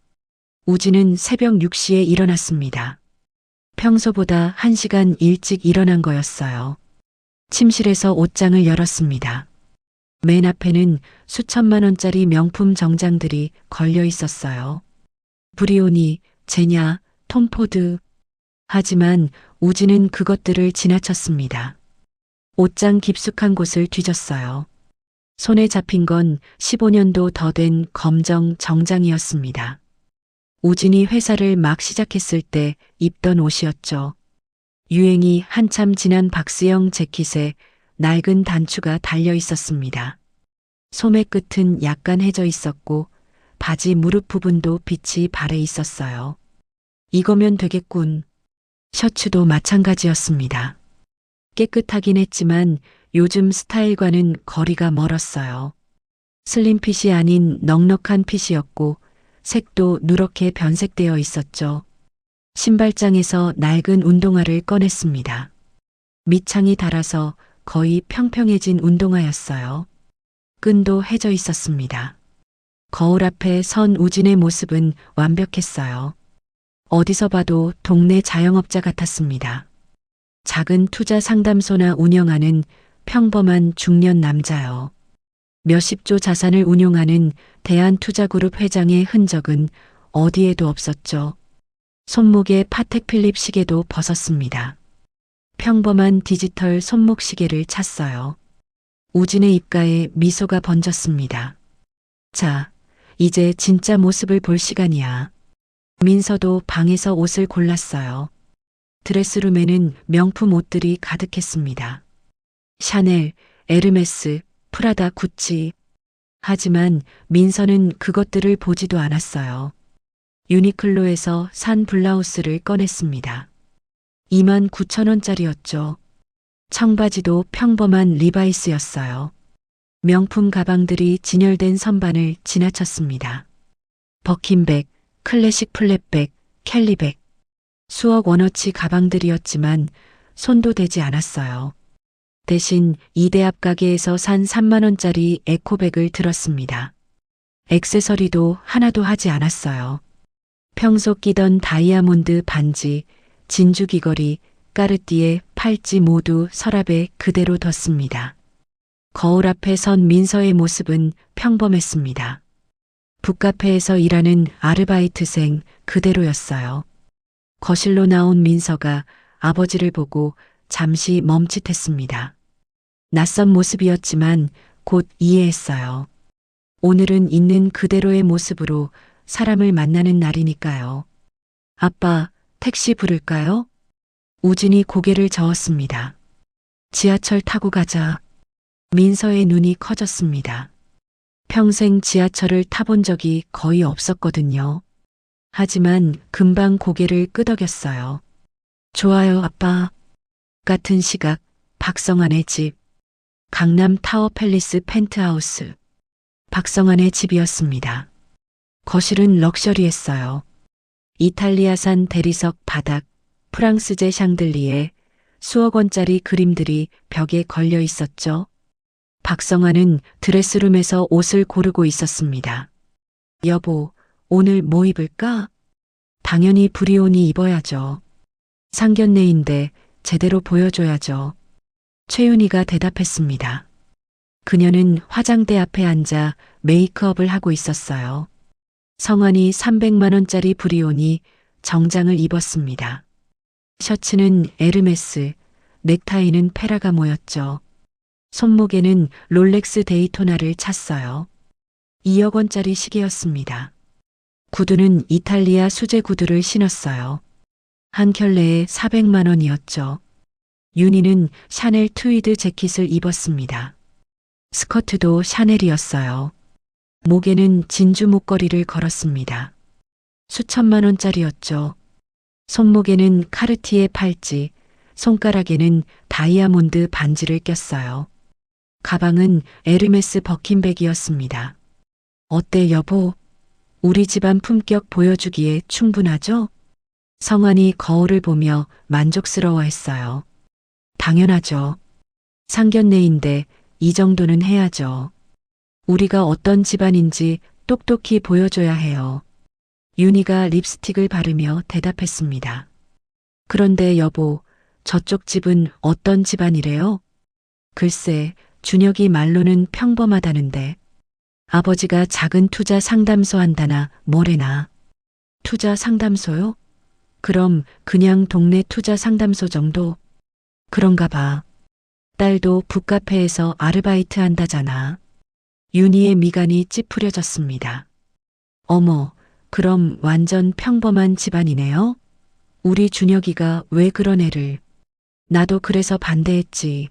우진은 새벽 6시에 일어났습니다. 평소보다 1시간 일찍 일어난 거였어요. 침실에서 옷장을 열었습니다. 맨 앞에는 수천만 원짜리 명품 정장들이 걸려 있었어요. 브리오니, 제냐, 톰포드. 하지만 우진은 그것들을 지나쳤습니다. 옷장 깊숙한 곳을 뒤졌어요. 손에 잡힌 건 15년도 더 된 검정 정장이었습니다. 우진이 회사를 막 시작했을 때 입던 옷이었죠. 유행이 한참 지난 박스형 재킷에 낡은 단추가 달려 있었습니다. 소매 끝은 약간 해져 있었고 바지 무릎 부분도 빛이 발해 있었어요. 이거면 되겠군. 셔츠도 마찬가지였습니다. 깨끗하긴 했지만 요즘 스타일과는 거리가 멀었어요. 슬림핏이 아닌 넉넉한 핏이었고 색도 누렇게 변색되어 있었죠. 신발장에서 낡은 운동화를 꺼냈습니다. 밑창이 닳아서 거의 평평해진 운동화였어요. 끈도 해져 있었습니다. 거울 앞에 선 우진의 모습은 완벽했어요. 어디서 봐도 동네 자영업자 같았습니다. 작은 투자 상담소나 운영하는 평범한 중년 남자요. 몇십조 자산을 운용하는 대한투자그룹 회장의 흔적은 어디에도 없었죠. 손목에 파텍 필립 시계도 벗었습니다. 평범한 디지털 손목 시계를 찼어요. 우진의 입가에 미소가 번졌습니다. 자, 이제 진짜 모습을 볼 시간이야. 민서도 방에서 옷을 골랐어요. 드레스룸에는 명품 옷들이 가득했습니다. 샤넬, 에르메스, 프라다, 구찌. 하지만 민서는 그것들을 보지도 않았어요. 유니클로에서 산 블라우스를 꺼냈습니다. 29,000원짜리였죠. 청바지도 평범한 리바이스였어요. 명품 가방들이 진열된 선반을 지나쳤습니다. 버킨백, 클래식 플랫백, 캘리백. 수억 원어치 가방들이었지만 손도 대지 않았어요. 대신 이대 앞 가게에서 산 3만 원짜리 에코백을 들었습니다. 액세서리도 하나도 하지 않았어요. 평소 끼던 다이아몬드 반지, 진주 귀걸이, 까르띠에 팔찌 모두 서랍에 그대로 뒀습니다. 거울 앞에 선 민서의 모습은 평범했습니다. 북카페에서 일하는 아르바이트생 그대로였어요. 거실로 나온 민서가 아버지를 보고 잠시 멈칫했습니다. 낯선 모습이었지만 곧 이해했어요. 오늘은 있는 그대로의 모습으로 사람을 만나는 날이니까요. 아빠, 택시 부를까요? 우진이 고개를 저었습니다. 지하철 타고 가자. 민서의 눈이 커졌습니다. 평생 지하철을 타본 적이 거의 없었거든요. 하지만 금방 고개를 끄덕였어요. 좋아요, 아빠. 같은 시각, 박성환의 집. 강남 타워 팰리스 펜트하우스. 박성환의 집이었습니다. 거실은 럭셔리했어요. 이탈리아산 대리석 바닥, 프랑스제 샹들리에 수억 원짜리 그림들이 벽에 걸려 있었죠. 박성환은 드레스룸에서 옷을 고르고 있었습니다. 여보, 오늘 뭐 입을까? 당연히 브리오니 입어야죠. 상견례인데 제대로 보여줘야죠. 최윤희가 대답했습니다. 그녀는 화장대 앞에 앉아 메이크업을 하고 있었어요. 성환이 300만 원짜리 브리오니 정장을 입었습니다. 셔츠는 에르메스, 넥타이는 페라가모였죠. 손목에는 롤렉스 데이토나를 찼어요. 2억 원짜리 시계였습니다. 구두는 이탈리아 수제 구두를 신었어요. 한 켤레에 400만 원이었죠. 윤희는 샤넬 트위드 재킷을 입었습니다. 스커트도 샤넬이었어요. 목에는 진주 목걸이를 걸었습니다. 수천만 원짜리였죠. 손목에는 카르티에 팔찌, 손가락에는 다이아몬드 반지를 꼈어요. 가방은 에르메스 버킨백이었습니다. 어때 여보? 우리 집안 품격 보여주기에 충분하죠? 성환이 거울을 보며 만족스러워했어요. 당연하죠. 상견례인데 이 정도는 해야죠. 우리가 어떤 집안인지 똑똑히 보여줘야 해요. 윤희가 립스틱을 바르며 대답했습니다. 그런데 여보, 저쪽 집은 어떤 집안이래요? 글쎄, 준혁이 말로는 평범하다는데 아버지가 작은 투자 상담소 한다나 뭐래나. 투자 상담소요? 그럼 그냥 동네 투자 상담소 정도? 그런가 봐. 딸도 북카페에서 아르바이트 한다잖아. 윤희의 미간이 찌푸려졌습니다. 어머, 그럼 완전 평범한 집안이네요? 우리 준혁이가 왜 그런 애를. 나도 그래서 반대했지.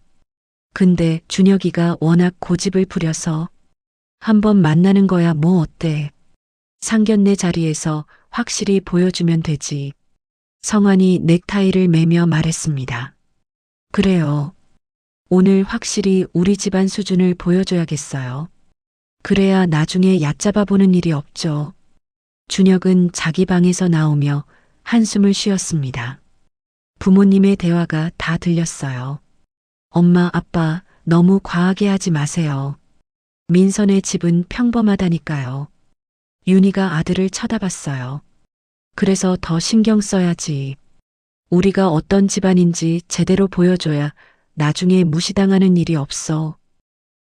근데 준혁이가 워낙 고집을 부려서 한번 만나는 거야 뭐 어때. 상견례 자리에서 확실히 보여주면 되지. 성환이 넥타이를 매며 말했습니다. 그래요. 오늘 확실히 우리 집안 수준을 보여줘야겠어요. 그래야 나중에 얕잡아 보는 일이 없죠. 준혁은 자기 방에서 나오며 한숨을 쉬었습니다. 부모님의 대화가 다 들렸어요. 엄마, 아빠, 너무 과하게 하지 마세요. 민선의 집은 평범하다니까요. 윤희가 아들을 쳐다봤어요. 그래서 더 신경 써야지. 우리가 어떤 집안인지 제대로 보여줘야 나중에 무시당하는 일이 없어.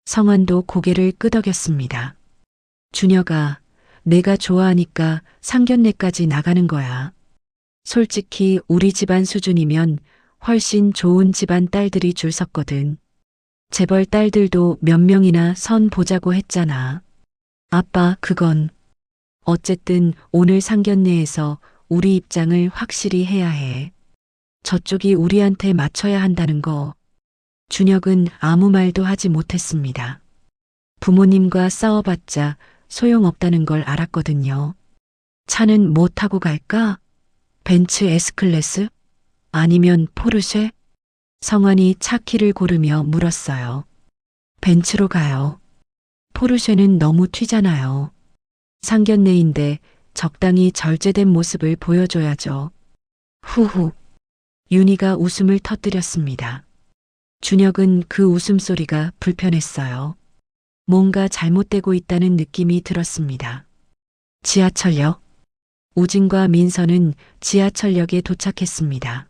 성환도 고개를 끄덕였습니다. 준혁아, 내가 좋아하니까 상견례까지 나가는 거야. 솔직히 우리 집안 수준이면 훨씬 좋은 집안 딸들이 줄 섰거든. 재벌 딸들도 몇 명이나 선 보자고 했잖아. 아빠, 그건. 어쨌든 오늘 상견례에서 우리 입장을 확실히 해야 해. 저쪽이 우리한테 맞춰야 한다는 거. 준혁은 아무 말도 하지 못했습니다. 부모님과 싸워봤자 소용없다는 걸 알았거든요. 차는 뭐 타고 갈까? 벤츠 S클래스? 아니면 포르쉐? 성환이 차 키를 고르며 물었어요. 벤츠로 가요. 포르쉐는 너무 튀잖아요. 상견례인데 적당히 절제된 모습을 보여줘야죠. 후후. 윤희가 웃음을 터뜨렸습니다. 준혁은 그 웃음소리가 불편했어요. 뭔가 잘못되고 있다는 느낌이 들었습니다. 지하철역. 우진과 민선은 지하철역에 도착했습니다.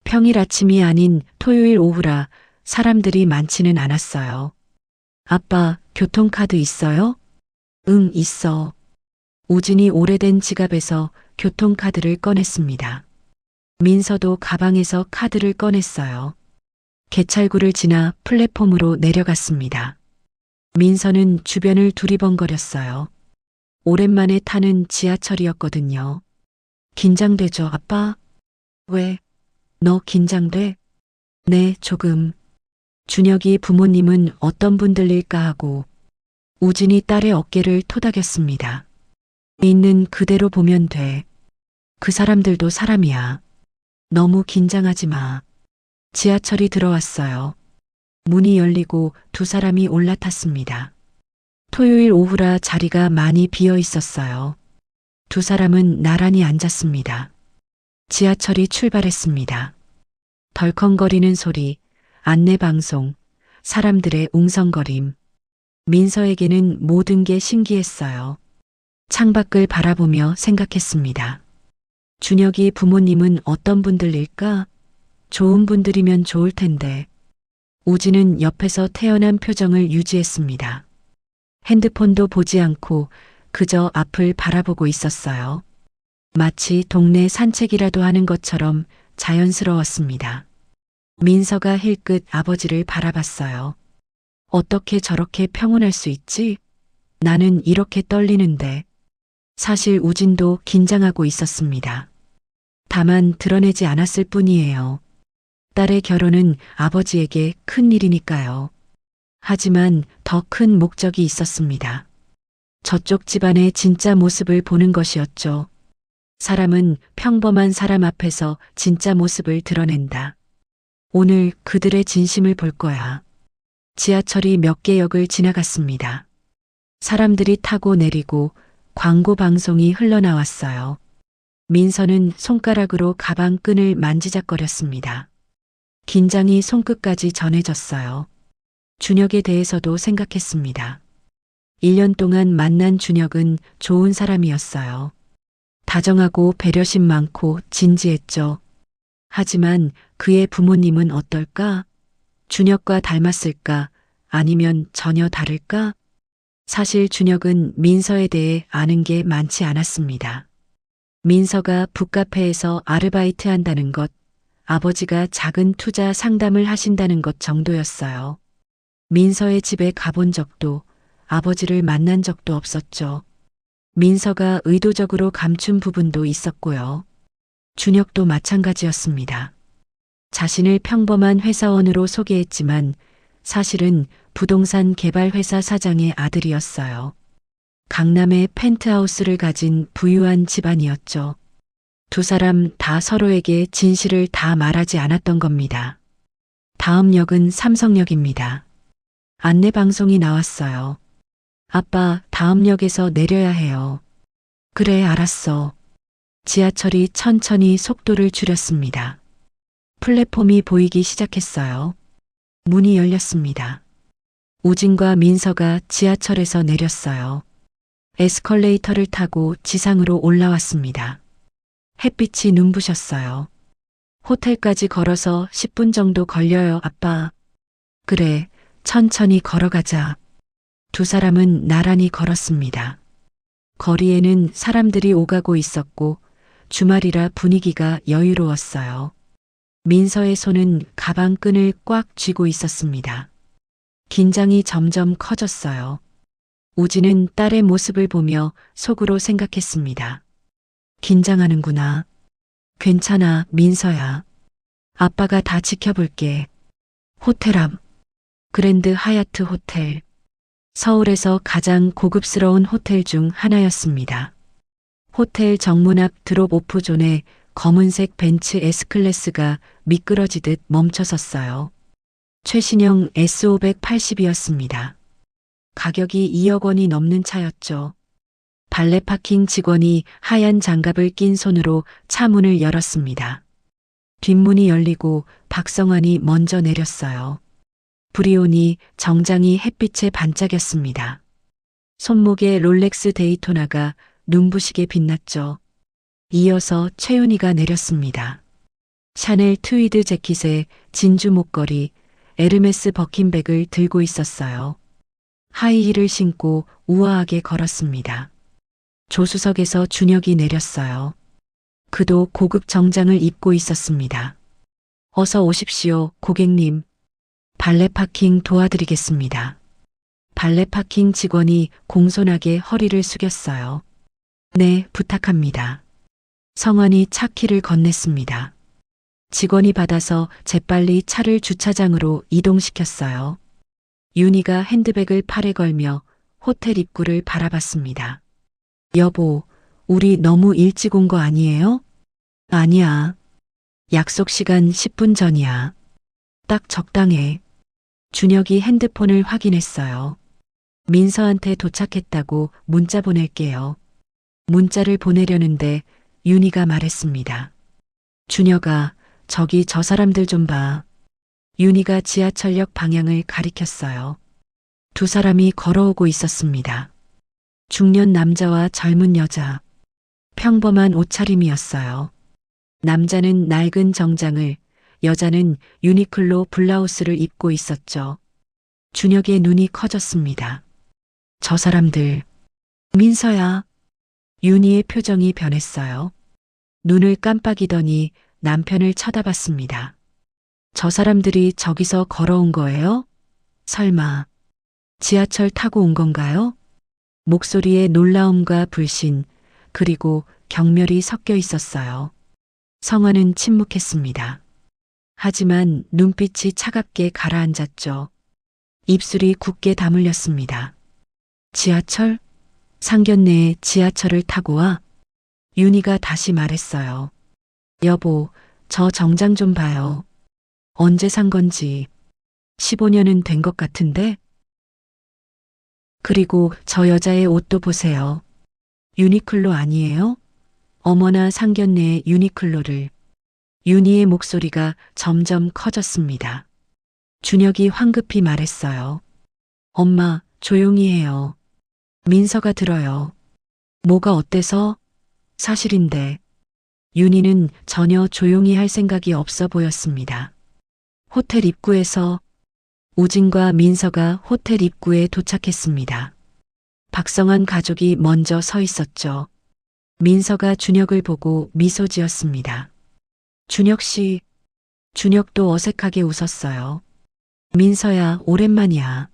평일 아침이 아닌 토요일 오후라 사람들이 많지는 않았어요. 아빠, 교통카드 있어요? 응, 있어. 우진이 오래된 지갑에서 교통카드를 꺼냈습니다. 민서도 가방에서 카드를 꺼냈어요. 개찰구를 지나 플랫폼으로 내려갔습니다. 민서는 주변을 두리번거렸어요. 오랜만에 타는 지하철이었거든요. 긴장되죠, 아빠? 왜? 너 긴장돼? 네, 조금. 준혁이 부모님은 어떤 분들일까 하고 우진이 딸의 어깨를 토닥였습니다. 있는 그대로 보면 돼. 그 사람들도 사람이야. 너무 긴장하지 마. 지하철이 들어왔어요. 문이 열리고 두 사람이 올라탔습니다. 토요일 오후라 자리가 많이 비어 있었어요. 두 사람은 나란히 앉았습니다. 지하철이 출발했습니다. 덜컹거리는 소리, 안내방송, 사람들의 웅성거림. 민서에게는 모든 게 신기했어요. 창밖을 바라보며 생각했습니다. 준혁이 부모님은 어떤 분들일까? 좋은 분들이면 좋을 텐데. 우진은 옆에서 태연한 표정을 유지했습니다. 핸드폰도 보지 않고 그저 앞을 바라보고 있었어요. 마치 동네 산책이라도 하는 것처럼 자연스러웠습니다. 민서가 힐끗 아버지를 바라봤어요. 어떻게 저렇게 평온할 수 있지? 나는 이렇게 떨리는데. 사실 우진도 긴장하고 있었습니다. 다만 드러내지 않았을 뿐이에요. 딸의 결혼은 아버지에게 큰 일이니까요. 하지만 더 큰 목적이 있었습니다. 저쪽 집안의 진짜 모습을 보는 것이었죠. 사람은 평범한 사람 앞에서 진짜 모습을 드러낸다. 오늘 그들의 진심을 볼 거야. 지하철이 몇 개 역을 지나갔습니다. 사람들이 타고 내리고 광고 방송이 흘러나왔어요. 민서는 손가락으로 가방 끈을 만지작거렸습니다. 긴장이 손끝까지 전해졌어요. 준혁에 대해서도 생각했습니다. 1년 동안 만난 준혁은 좋은 사람이었어요. 다정하고 배려심 많고 진지했죠. 하지만 그의 부모님은 어떨까? 준혁과 닮았을까? 아니면 전혀 다를까? 사실 준혁은 민서에 대해 아는 게 많지 않았습니다. 민서가 북카페에서 아르바이트 한다는 것, 아버지가 작은 투자 상담을 하신다는 것 정도였어요. 민서의 집에 가본 적도, 아버지를 만난 적도 없었죠. 민서가 의도적으로 감춘 부분도 있었고요. 준혁도 마찬가지였습니다. 자신을 평범한 회사원으로 소개했지만 사실은 부동산 개발 회사 사장의 아들이었어요. 강남의 펜트하우스를 가진 부유한 집안이었죠. 두 사람 다 서로에게 진실을 다 말하지 않았던 겁니다. 다음 역은 삼성역입니다. 안내방송이 나왔어요. 아빠, 다음 역에서 내려야 해요. 그래, 알았어. 지하철이 천천히 속도를 줄였습니다. 플랫폼이 보이기 시작했어요. 문이 열렸습니다. 우진과 민서가 지하철에서 내렸어요. 에스컬레이터를 타고 지상으로 올라왔습니다. 햇빛이 눈부셨어요. 호텔까지 걸어서 10분 정도 걸려요, 아빠. 그래, 천천히 걸어가자. 두 사람은 나란히 걸었습니다. 거리에는 사람들이 오가고 있었고 주말이라 분위기가 여유로웠어요. 민서의 손은 가방 끈을 꽉 쥐고 있었습니다. 긴장이 점점 커졌어요. 우진은 딸의 모습을 보며 속으로 생각했습니다. 긴장하는구나. 괜찮아, 민서야. 아빠가 다 지켜볼게. 호텔 앞. 그랜드 하얏트 호텔. 서울에서 가장 고급스러운 호텔 중 하나였습니다. 호텔 정문 앞 드롭 오프 존에 검은색 벤츠 S클래스가 미끄러지듯 멈춰섰어요. 최신형 S580이었습니다. 가격이 2억 원이 넘는 차였죠. 발레 파킹 직원이 하얀 장갑을 낀 손으로 차 문을 열었습니다. 뒷문이 열리고 박성환이 먼저 내렸어요. 브리오니 정장이 햇빛에 반짝였습니다. 손목에 롤렉스 데이토나가 눈부시게 빛났죠. 이어서 최윤희가 내렸습니다. 샤넬 트위드 재킷에 진주 목걸이, 에르메스 버킨백을 들고 있었어요. 하이힐을 신고 우아하게 걸었습니다. 조수석에서 준혁이 내렸어요. 그도 고급 정장을 입고 있었습니다. 어서 오십시오, 고객님. 발레 파킹 도와드리겠습니다. 발레 파킹 직원이 공손하게 허리를 숙였어요. 네, 부탁합니다. 성환이 차 키를 건넸습니다. 직원이 받아서 재빨리 차를 주차장으로 이동시켰어요. 윤희가 핸드백을 팔에 걸며 호텔 입구를 바라봤습니다. 여보, 우리 너무 일찍 온 거 아니에요? 아니야. 약속 시간 10분 전이야. 딱 적당해. 준혁이 핸드폰을 확인했어요. 민서한테 도착했다고 문자 보낼게요. 문자를 보내려는데 윤희가 말했습니다. 준혁아, 저기 저 사람들 좀 봐. 윤희가 지하철역 방향을 가리켰어요. 두 사람이 걸어오고 있었습니다. 중년 남자와 젊은 여자. 평범한 옷차림이었어요. 남자는 낡은 정장을, 여자는 유니클로 블라우스를 입고 있었죠. 준혁의 눈이 커졌습니다. 저 사람들. 민서야. 윤희의 표정이 변했어요. 눈을 깜빡이더니 남편을 쳐다봤습니다. 저 사람들이 저기서 걸어온 거예요? 설마 지하철 타고 온 건가요? 목소리에 놀라움과 불신, 그리고 경멸이 섞여 있었어요. 성화는 침묵했습니다. 하지만 눈빛이 차갑게 가라앉았죠. 입술이 굳게 다물렸습니다. 지하철? 상견례에 지하철을 타고 와? 윤희가 다시 말했어요. 여보, 저 정장 좀 봐요. 언제 산 건지 15년은 된 것 같은데? 그리고 저 여자의 옷도 보세요. 유니클로 아니에요? 어머나, 상견례에 유니클로를. 윤희의 목소리가 점점 커졌습니다. 준혁이 황급히 말했어요. 엄마, 조용히 해요. 민서가 들어요. 뭐가 어때서? 사실인데 윤희는 전혀 조용히 할 생각이 없어 보였습니다. 호텔 입구에서 우진과 민서가 호텔 입구에 도착했습니다. 박성환 가족이 먼저 서 있었죠. 민서가 준혁을 보고 미소 지었습니다. 준혁 씨, 준혁도 어색하게 웃었어요. 민서야, 오랜만이야.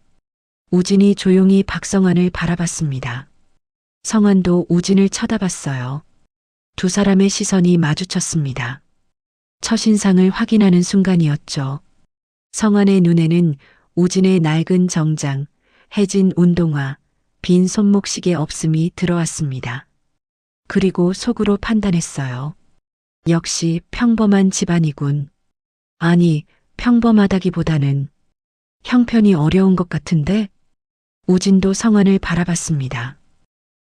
우진이 조용히 박성환을 바라봤습니다. 성환도 우진을 쳐다봤어요. 두 사람의 시선이 마주쳤습니다. 첫인상을 확인하는 순간이었죠. 성환의 눈에는 우진의 낡은 정장, 해진 운동화, 빈 손목시계 없음이 들어왔습니다. 그리고 속으로 판단했어요. 역시 평범한 집안이군. 아니, 평범하다기보다는 형편이 어려운 것 같은데? 우진도 성환을 바라봤습니다.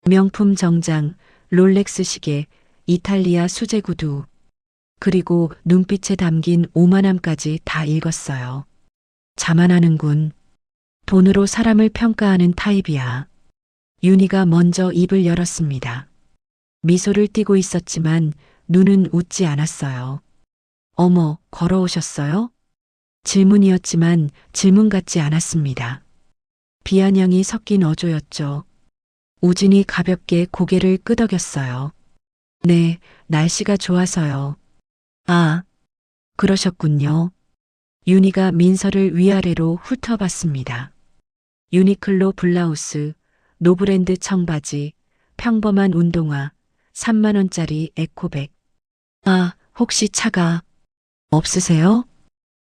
명품 정장, 롤렉스 시계, 이탈리아 수제 구두, 그리고 눈빛에 담긴 오만함까지 다 읽었어요. 자만하는군. 돈으로 사람을 평가하는 타입이야. 윤희가 먼저 입을 열었습니다. 미소를 띠고 있었지만 눈은 웃지 않았어요. 어머, 걸어오셨어요? 질문이었지만 질문 같지 않았습니다. 비아냥이 섞인 어조였죠. 우진이 가볍게 고개를 끄덕였어요. 네, 날씨가 좋아서요. 아, 그러셨군요. 윤희가 민서를 위아래로 훑어봤습니다. 유니클로 블라우스, 노브랜드 청바지, 평범한 운동화, 3만 원짜리 에코백. 아, 혹시 차가 없으세요?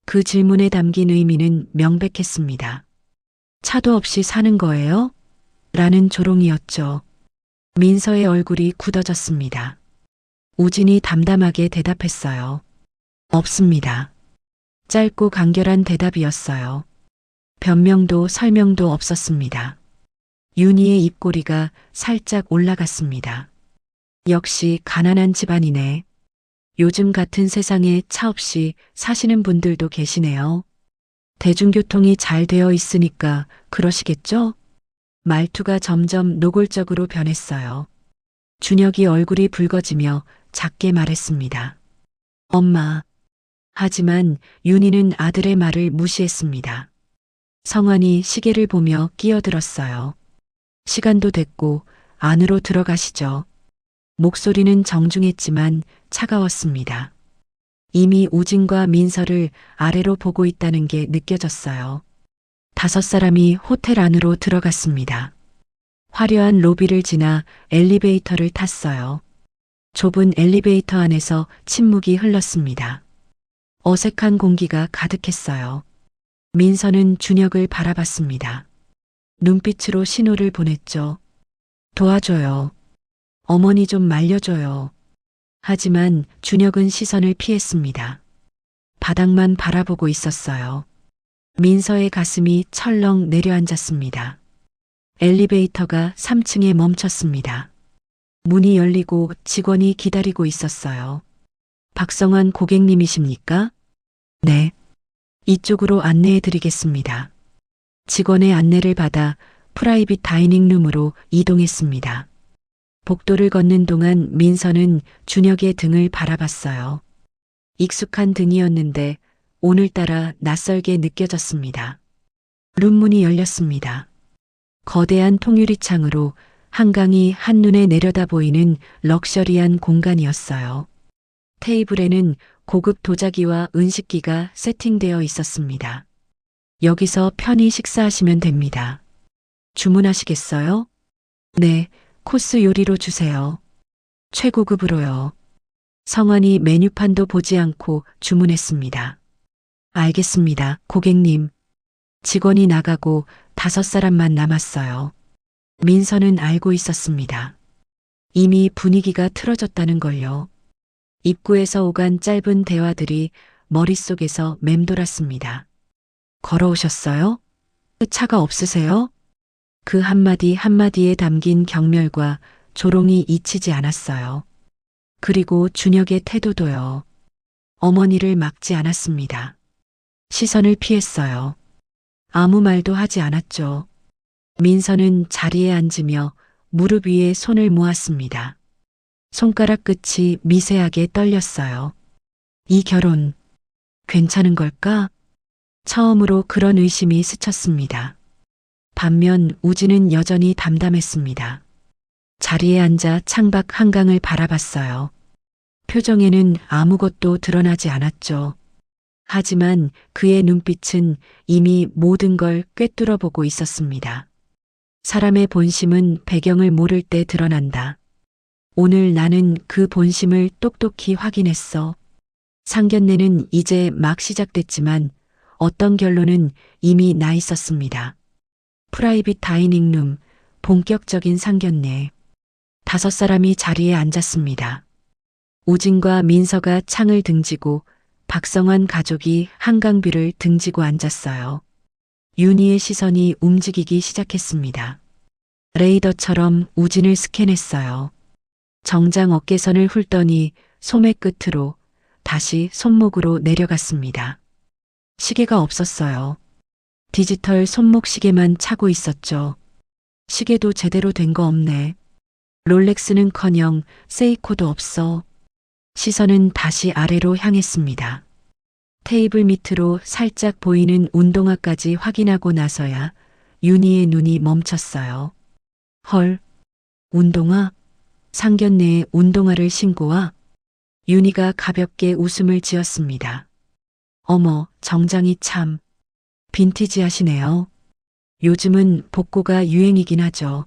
그 질문에 담긴 의미는 명백했습니다. 차도 없이 사는 거예요? 라는 조롱이었죠. 민서의 얼굴이 굳어졌습니다. 우진이 담담하게 대답했어요. 없습니다. 짧고 간결한 대답이었어요. 변명도 설명도 없었습니다. 윤희의 입꼬리가 살짝 올라갔습니다. 역시 가난한 집안이네. 요즘 같은 세상에 차 없이 사시는 분들도 계시네요. 대중교통이 잘 되어 있으니까 그러시겠죠? 말투가 점점 노골적으로 변했어요. 준혁이 얼굴이 붉어지며 작게 말했습니다. 엄마. 하지만 윤희는 아들의 말을 무시했습니다. 성환이 시계를 보며 끼어들었어요. 시간도 됐고 안으로 들어가시죠. 목소리는 정중했지만 차가웠습니다. 이미 우진과 민서를 아래로 보고 있다는 게 느껴졌어요. 5사람이 호텔 안으로 들어갔습니다. 화려한 로비를 지나 엘리베이터를 탔어요. 좁은 엘리베이터 안에서 침묵이 흘렀습니다. 어색한 공기가 가득했어요. 민서는 준혁을 바라봤습니다. 눈빛으로 신호를 보냈죠. 도와줘요. 어머니 좀 말려줘요. 하지만 준혁은 시선을 피했습니다. 바닥만 바라보고 있었어요. 민서의 가슴이 철렁 내려앉았습니다. 엘리베이터가 3층에 멈췄습니다. 문이 열리고 직원이 기다리고 있었어요. 박성환 고객님이십니까? 네. 이쪽으로 안내해 드리겠습니다. 직원의 안내를 받아 프라이빗 다이닝룸으로 이동했습니다. 복도를 걷는 동안 민서는 준혁의 등을 바라봤어요. 익숙한 등이었는데 오늘따라 낯설게 느껴졌습니다. 룸문이 열렸습니다. 거대한 통유리창으로 한강이 한눈에 내려다 보이는 럭셔리한 공간이었어요. 테이블에는 고급 도자기와 은식기가 세팅되어 있었습니다. 여기서 편히 식사하시면 됩니다. 주문하시겠어요? 네, 코스 요리로 주세요. 최고급으로요. 성환이 메뉴판도 보지 않고 주문했습니다. 알겠습니다, 고객님. 직원이 나가고 5사람만 남았어요. 민서는 알고 있었습니다. 이미 분위기가 틀어졌다는 걸요. 입구에서 오간 짧은 대화들이 머릿속에서 맴돌았습니다. 걸어오셨어요? 차가 없으세요? 그 한마디 한마디에 담긴 경멸과 조롱이 잊히지 않았어요. 그리고 준혁의 태도도요. 어머니를 막지 않았습니다. 시선을 피했어요. 아무 말도 하지 않았죠. 민서는 자리에 앉으며 무릎 위에 손을 모았습니다. 손가락 끝이 미세하게 떨렸어요. 이 결혼 괜찮은 걸까? 처음으로 그런 의심이 스쳤습니다. 반면 우진은 여전히 담담했습니다. 자리에 앉아 창밖 한강을 바라봤어요. 표정에는 아무것도 드러나지 않았죠. 하지만 그의 눈빛은 이미 모든 걸 꿰뚫어 보고 있었습니다. 사람의 본심은 배경을 모를 때 드러난다. 오늘 나는 그 본심을 똑똑히 확인했어. 상견례는 이제 막 시작됐지만 어떤 결론은 이미 나 있었습니다. 프라이빗 다이닝룸, 본격적인 상견례. 5사람이 자리에 앉았습니다. 우진과 민서가 창을 등지고 박성환 가족이 한강뷰를 등지고 앉았어요. 윤희의 시선이 움직이기 시작했습니다. 레이더처럼 우진을 스캔했어요. 정장 어깨선을 훑더니 소매 끝으로 다시 손목으로 내려갔습니다. 시계가 없었어요. 디지털 손목 시계만 차고 있었죠. 시계도 제대로 된 거 없네. 롤렉스는커녕 세이코도 없어. 시선은 다시 아래로 향했습니다. 테이블 밑으로 살짝 보이는 운동화까지 확인하고 나서야 윤희의 눈이 멈췄어요. 헐, 운동화? 상견례에 운동화를 신고 와? 윤희가 가볍게 웃음을 지었습니다. 어머, 정장이 참 빈티지하시네요. 요즘은 복고가 유행이긴 하죠.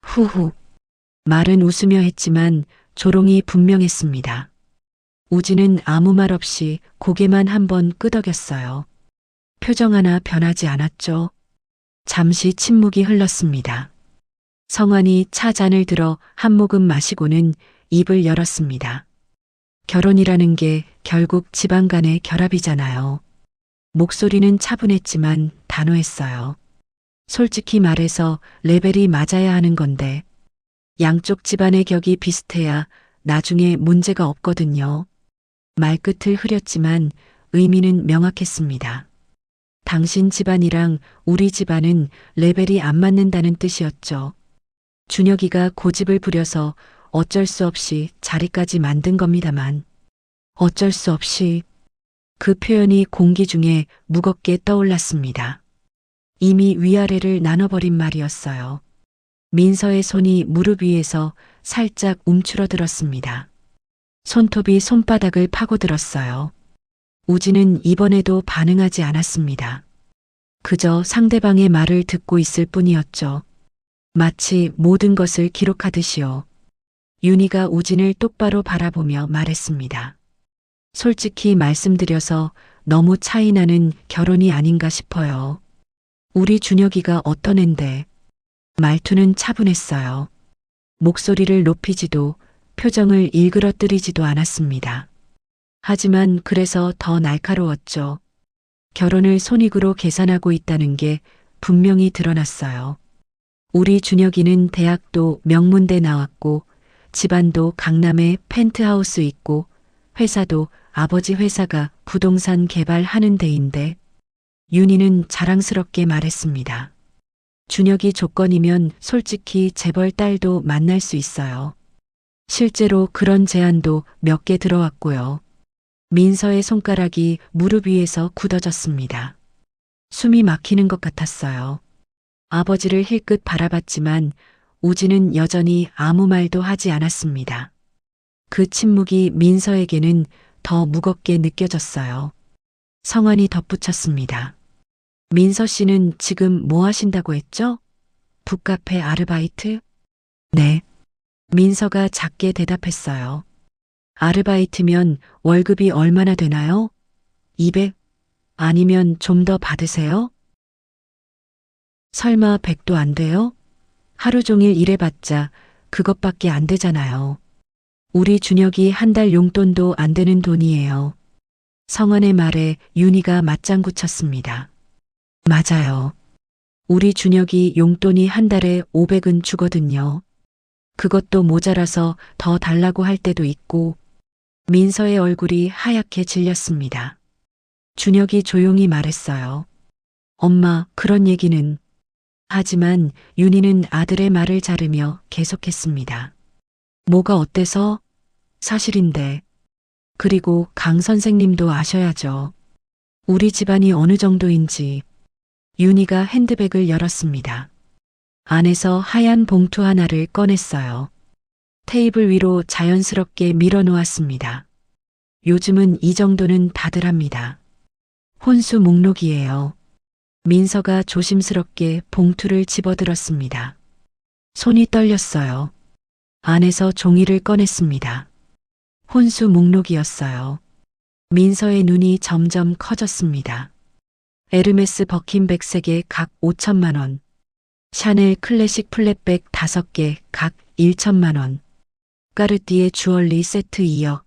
후후. 말은 웃으며 했지만 조롱이 분명했습니다. 우진은 아무 말 없이 고개만 한번 끄덕였어요. 표정 하나 변하지 않았죠. 잠시 침묵이 흘렀습니다. 성환이 차 잔을 들어 한 모금 마시고는 입을 열었습니다. 결혼이라는 게 결국 집안 간의 결합이잖아요. 목소리는 차분했지만 단호했어요. 솔직히 말해서 레벨이 맞아야 하는 건데 양쪽 집안의 격이 비슷해야 나중에 문제가 없거든요. 말끝을 흐렸지만 의미는 명확했습니다. 당신 집안이랑 우리 집안은 레벨이 안 맞는다는 뜻이었죠. 준혁이가 고집을 부려서 어쩔 수 없이 자리까지 만든 겁니다만 어쩔 수 없이 그 표현이 공기 중에 무겁게 떠올랐습니다. 이미 위아래를 나눠버린 말이었어요. 민서의 손이 무릎 위에서 살짝 움츠러들었습니다. 손톱이 손바닥을 파고들었어요. 우진은 이번에도 반응하지 않았습니다. 그저 상대방의 말을 듣고 있을 뿐이었죠. 마치 모든 것을 기록하듯이요. 윤희가 우진을 똑바로 바라보며 말했습니다. 솔직히 말씀드려서 너무 차이나는 결혼이 아닌가 싶어요. 우리 준혁이가 어떤 앤데. 말투는 차분했어요. 목소리를 높이지도 표정을 일그러뜨리지도 않았습니다. 하지만 그래서 더 날카로웠죠. 결혼을 손익으로 계산하고 있다는 게 분명히 드러났어요. 우리 준혁이는 대학도 명문대 나왔고 집안도 강남에 펜트하우스 있고 회사도 아버지 회사가 부동산 개발하는 데인데 윤희는 자랑스럽게 말했습니다. 준혁이 조건이면 솔직히 재벌 딸도 만날 수 있어요. 실제로 그런 제안도 몇 개 들어왔고요. 민서의 손가락이 무릎 위에서 굳어졌습니다. 숨이 막히는 것 같았어요. 아버지를 힐끗 바라봤지만 우진은 여전히 아무 말도 하지 않았습니다. 그 침묵이 민서에게는 더 무겁게 느껴졌어요. 성환이 덧붙였습니다. 민서 씨는 지금 뭐 하신다고 했죠? 북카페 아르바이트? 네. 민서가 작게 대답했어요. 아르바이트면 월급이 얼마나 되나요? 200? 아니면 좀 더 받으세요? 설마 100도 안 돼요? 하루 종일 일해봤자 그것밖에 안 되잖아요. 우리 준혁이 한 달 용돈도 안 되는 돈이에요. 성환의 말에 윤희가 맞장구 쳤습니다. 맞아요. 우리 준혁이 용돈이 한 달에 500은 주거든요. 그것도 모자라서 더 달라고 할 때도 있고. 민서의 얼굴이 하얗게 질렸습니다. 준혁이 조용히 말했어요. 엄마, 그런 얘기는. 하지만 윤희는 아들의 말을 자르며 계속했습니다. 뭐가 어때서? 사실인데. 그리고 강 선생님도 아셔야죠. 우리 집안이 어느 정도인지. 윤희가 핸드백을 열었습니다. 안에서 하얀 봉투 하나를 꺼냈어요. 테이블 위로 자연스럽게 밀어 놓았습니다. 요즘은 이 정도는 다들 합니다. 혼수 목록이에요. 민서가 조심스럽게 봉투를 집어들었습니다. 손이 떨렸어요. 안에서 종이를 꺼냈습니다. 혼수 목록이었어요. 민서의 눈이 점점 커졌습니다. 에르메스 버킨 백색에 각 5천만 원, 샤넬 클래식 플랫백 5개 각 1천만 원, 까르띠에 주얼리 세트 2억,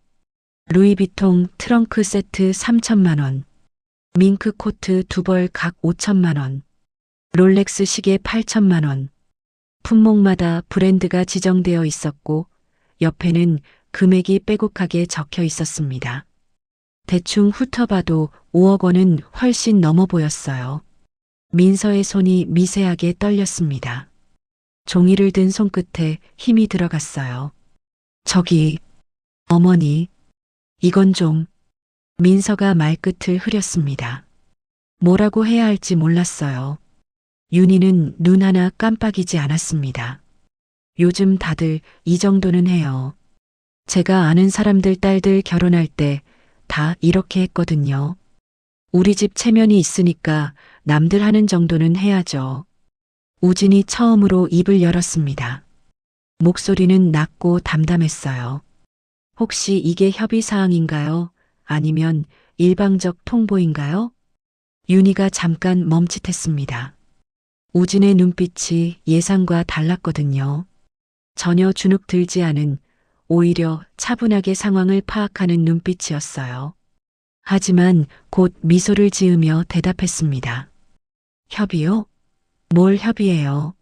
루이비통 트렁크 세트 3천만 원, 밍크 코트 2벌 각 5천만 원, 롤렉스 시계 8천만 원, 품목마다 브랜드가 지정되어 있었고 옆에는 금액이 빼곡하게 적혀 있었습니다. 대충 훑어봐도 5억 원은 훨씬 넘어 보였어요. 민서의 손이 미세하게 떨렸습니다. 종이를 든 손끝에 힘이 들어갔어요. 저기, 어머니, 이건 좀. 민서가 말끝을 흐렸습니다. 뭐라고 해야 할지 몰랐어요. 윤희는 눈 하나 깜빡이지 않았습니다. 요즘 다들 이 정도는 해요. 제가 아는 사람들 딸들 결혼할 때 다 이렇게 했거든요. 우리 집 체면이 있으니까 남들 하는 정도는 해야죠. 우진이 처음으로 입을 열었습니다. 목소리는 낮고 담담했어요. 혹시 이게 협의사항인가요? 아니면 일방적 통보인가요? 윤희가 잠깐 멈칫했습니다. 우진의 눈빛이 예상과 달랐거든요. 전혀 주눅 들지 않은, 오히려 차분하게 상황을 파악하는 눈빛이었어요. 하지만 곧 미소를 지으며 대답했습니다. 협의요? 뭘 협의해요?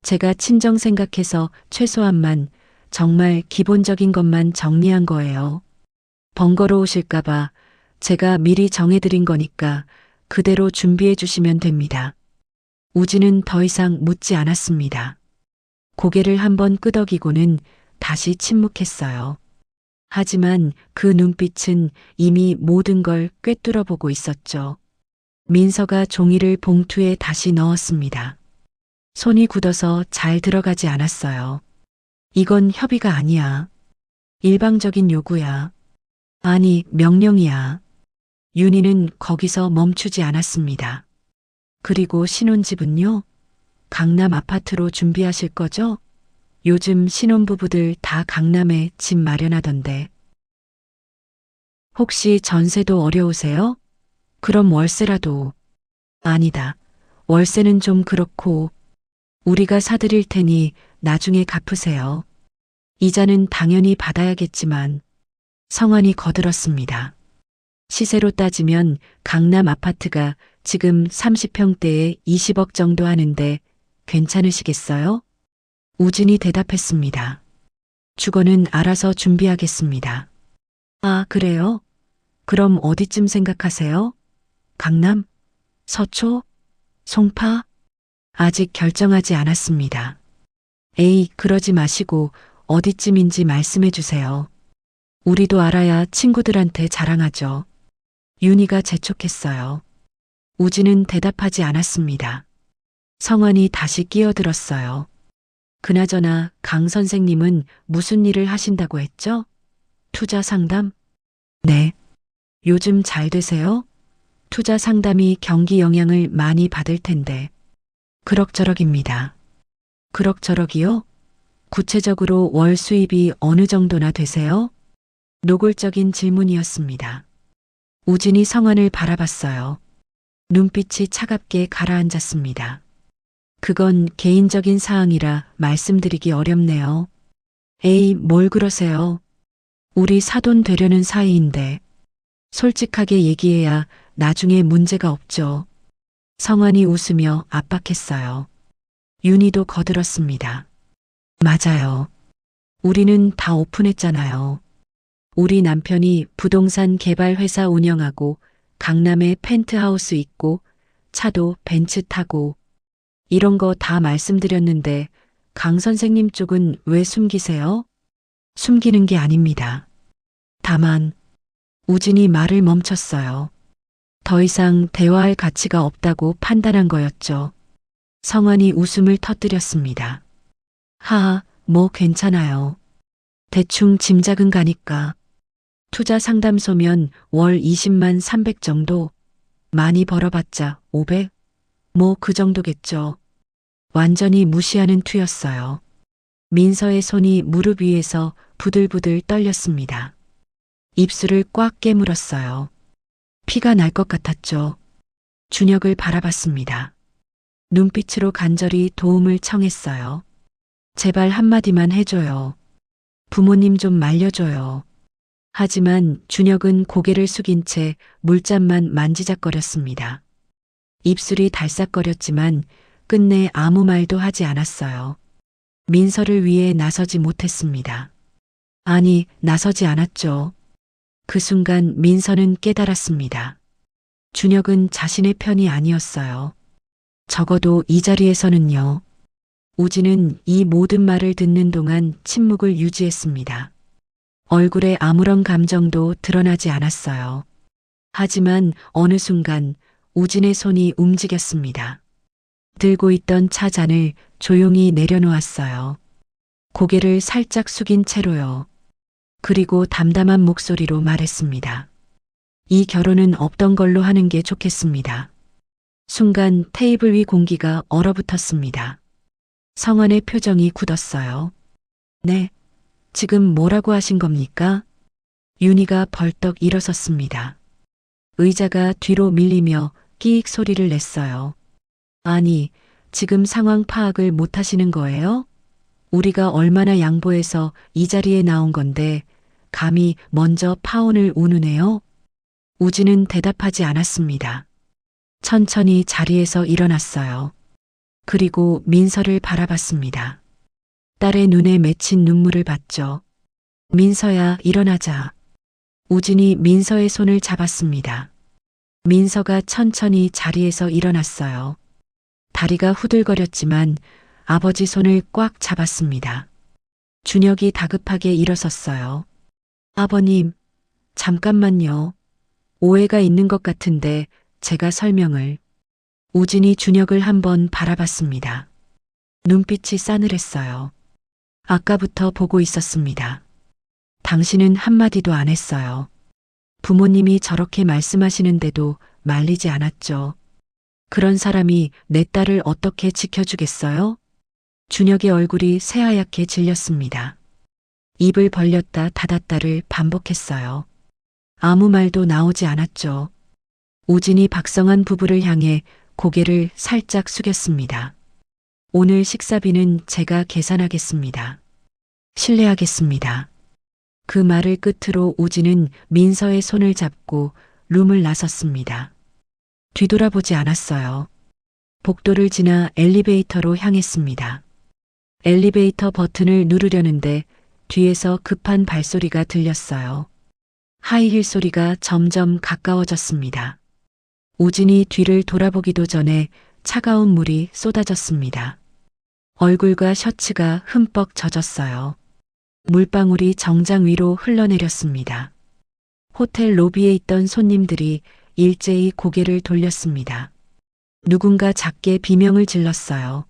제가 친정 생각해서 최소한만, 정말 기본적인 것만 정리한 거예요. 번거로우실까봐 제가 미리 정해드린 거니까 그대로 준비해 주시면 됩니다. 우진은 더 이상 묻지 않았습니다. 고개를 한번 끄덕이고는 다시 침묵했어요. 하지만 그 눈빛은 이미 모든 걸 꿰뚫어 보고 있었죠. 민서가 종이를 봉투에 다시 넣었습니다. 손이 굳어서 잘 들어가지 않았어요. 이건 협의가 아니야. 일방적인 요구야. 아니, 명령이야. 윤희는 거기서 멈추지 않았습니다. 그리고 신혼집은요? 강남 아파트로 준비하실 거죠? 요즘 신혼부부들 다 강남에 집 마련하던데. 혹시 전세도 어려우세요? 그럼 월세라도. 아니다. 월세는 좀 그렇고 우리가 사드릴 테니 나중에 갚으세요. 이자는 당연히 받아야겠지만. 성환이 거들었습니다. 시세로 따지면 강남 아파트가 지금 30평대에 20억 정도 하는데 괜찮으시겠어요? 우진이 대답했습니다. 주거는 알아서 준비하겠습니다. 아, 그래요? 그럼 어디쯤 생각하세요? 강남? 서초? 송파? 아직 결정하지 않았습니다. 에이, 그러지 마시고 어디쯤인지 말씀해 주세요. 우리도 알아야 친구들한테 자랑하죠. 윤희가 재촉했어요. 우진은 대답하지 않았습니다. 성환이 다시 끼어들었어요. 그나저나 강 선생님은 무슨 일을 하신다고 했죠? 투자 상담? 네. 요즘 잘 되세요? 투자 상담이 경기 영향을 많이 받을 텐데. 그럭저럭입니다. 그럭저럭이요? 구체적으로 월 수입이 어느 정도나 되세요? 노골적인 질문이었습니다. 우진이 성환을 바라봤어요. 눈빛이 차갑게 가라앉았습니다. 그건 개인적인 사항이라 말씀드리기 어렵네요. 에이, 뭘 그러세요? 우리 사돈 되려는 사이인데. 솔직하게 얘기해야 나중에 문제가 없죠. 성환이 웃으며 압박했어요. 윤희도 거들었습니다. 맞아요. 우리는 다 오픈했잖아요. 우리 남편이 부동산 개발 회사 운영하고 강남에 펜트하우스 있고 차도 벤츠 타고 이런 거 다 말씀드렸는데 강 선생님 쪽은 왜 숨기세요? 숨기는 게 아닙니다. 다만 우진이 말을 멈췄어요. 더 이상 대화할 가치가 없다고 판단한 거였죠. 성환이 웃음을 터뜨렸습니다. 하하, 뭐 괜찮아요. 대충 짐작은 가니까. 투자 상담소면 월 20만 300 정도. 많이 벌어봤자 500? 뭐 그 정도겠죠. 완전히 무시하는 투였어요. 민서의 손이 무릎 위에서 부들부들 떨렸습니다. 입술을 꽉 깨물었어요. 피가 날 것 같았죠. 준혁을 바라봤습니다. 눈빛으로 간절히 도움을 청했어요. 제발 한마디만 해줘요. 부모님 좀 말려줘요. 하지만 준혁은 고개를 숙인 채 물잔만 만지작거렸습니다. 입술이 달싹거렸지만 끝내 아무 말도 하지 않았어요. 민서를 위해 나서지 못했습니다. 아니, 나서지 않았죠. 그 순간 민서는 깨달았습니다. 준혁은 자신의 편이 아니었어요. 적어도 이 자리에서는요. 우진은 이 모든 말을 듣는 동안 침묵을 유지했습니다. 얼굴에 아무런 감정도 드러나지 않았어요. 하지만 어느 순간 우진의 손이 움직였습니다. 들고 있던 차 잔을 조용히 내려놓았어요. 고개를 살짝 숙인 채로요. 그리고 담담한 목소리로 말했습니다. 이 결혼은 없던 걸로 하는 게 좋겠습니다. 순간 테이블 위 공기가 얼어붙었습니다. 성환의 표정이 굳었어요. 네, 지금 뭐라고 하신 겁니까? 윤희가 벌떡 일어섰습니다. 의자가 뒤로 밀리며 끼익 소리를 냈어요. 아니, 지금 상황 파악을 못 하시는 거예요? 우리가 얼마나 양보해서 이 자리에 나온 건데 감히 먼저 파혼을 운우네요? 우진은 대답하지 않았습니다. 천천히 자리에서 일어났어요. 그리고 민서를 바라봤습니다. 딸의 눈에 맺힌 눈물을 봤죠. 민서야, 일어나자. 우진이 민서의 손을 잡았습니다. 민서가 천천히 자리에서 일어났어요. 다리가 후들거렸지만 아버지 손을 꽉 잡았습니다. 준혁이 다급하게 일어섰어요. 아버님, 잠깐만요. 오해가 있는 것 같은데 제가 설명을. 우진이 준혁을 한번 바라봤습니다. 눈빛이 싸늘했어요. 아까부터 보고 있었습니다. 당신은 한마디도 안 했어요. 부모님이 저렇게 말씀하시는데도 말리지 않았죠. 그런 사람이 내 딸을 어떻게 지켜주겠어요? 준혁의 얼굴이 새하얗게 질렸습니다. 입을 벌렸다 닫았다를 반복했어요. 아무 말도 나오지 않았죠. 우진이 박성한 부부를 향해 고개를 살짝 숙였습니다. 오늘 식사비는 제가 계산하겠습니다. 실례하겠습니다. 그 말을 끝으로 우진은 민서의 손을 잡고 룸을 나섰습니다. 뒤돌아보지 않았어요. 복도를 지나 엘리베이터로 향했습니다. 엘리베이터 버튼을 누르려는데 뒤에서 급한 발소리가 들렸어요. 하이힐 소리가 점점 가까워졌습니다. 우진이 뒤를 돌아보기도 전에 차가운 물이 쏟아졌습니다. 얼굴과 셔츠가 흠뻑 젖었어요. 물방울이 정장 위로 흘러내렸습니다. 호텔 로비에 있던 손님들이 일제히 고개를 돌렸습니다. 누군가 작게 비명을 질렀어요.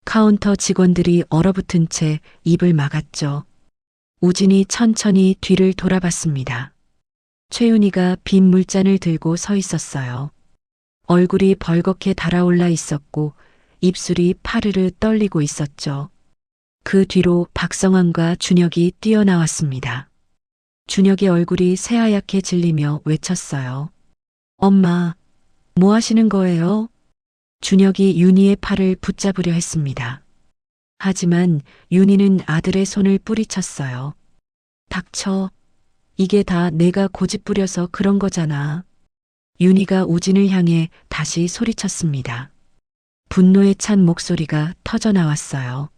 카운터 직원들이 얼어붙은 채 입을 막았죠. 우진이 천천히 뒤를 돌아봤습니다. 최윤희가 빈 물잔을 들고 서 있었어요. 얼굴이 벌겋게 달아올라 있었고 입술이 파르르 떨리고 있었죠. 그 뒤로 박성환과 준혁이 뛰어나왔습니다. 준혁의 얼굴이 새하얗게 질리며 외쳤어요. 엄마, 뭐 하시는 거예요? 준혁이 윤희의 팔을 붙잡으려 했습니다. 하지만 윤희는 아들의 손을 뿌리쳤어요. 닥쳐. 이게 다 내가 고집 부려서 그런 거잖아. 윤희가 우진을 향해 다시 소리쳤습니다. 분노에 찬 목소리가 터져나왔어요.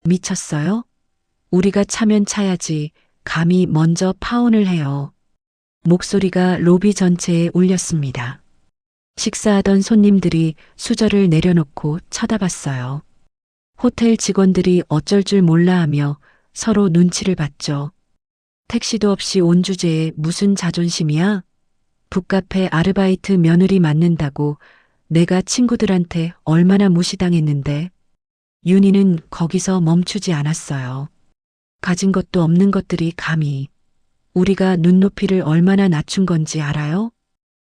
미쳤어요? 우리가 차면 차야지 감히 먼저 파혼을 해요. 목소리가 로비 전체에 울렸습니다. 식사하던 손님들이 수저를 내려놓고 쳐다봤어요. 호텔 직원들이 어쩔 줄 몰라 하며 서로 눈치를 봤죠. 택시도 없이 온 주제에 무슨 자존심이야? 북카페 아르바이트 며느리 맡는다고 내가 친구들한테 얼마나 무시당했는데. 윤희는 거기서 멈추지 않았어요. 가진 것도 없는 것들이 감히. 우리가 눈높이를 얼마나 낮춘 건지 알아요?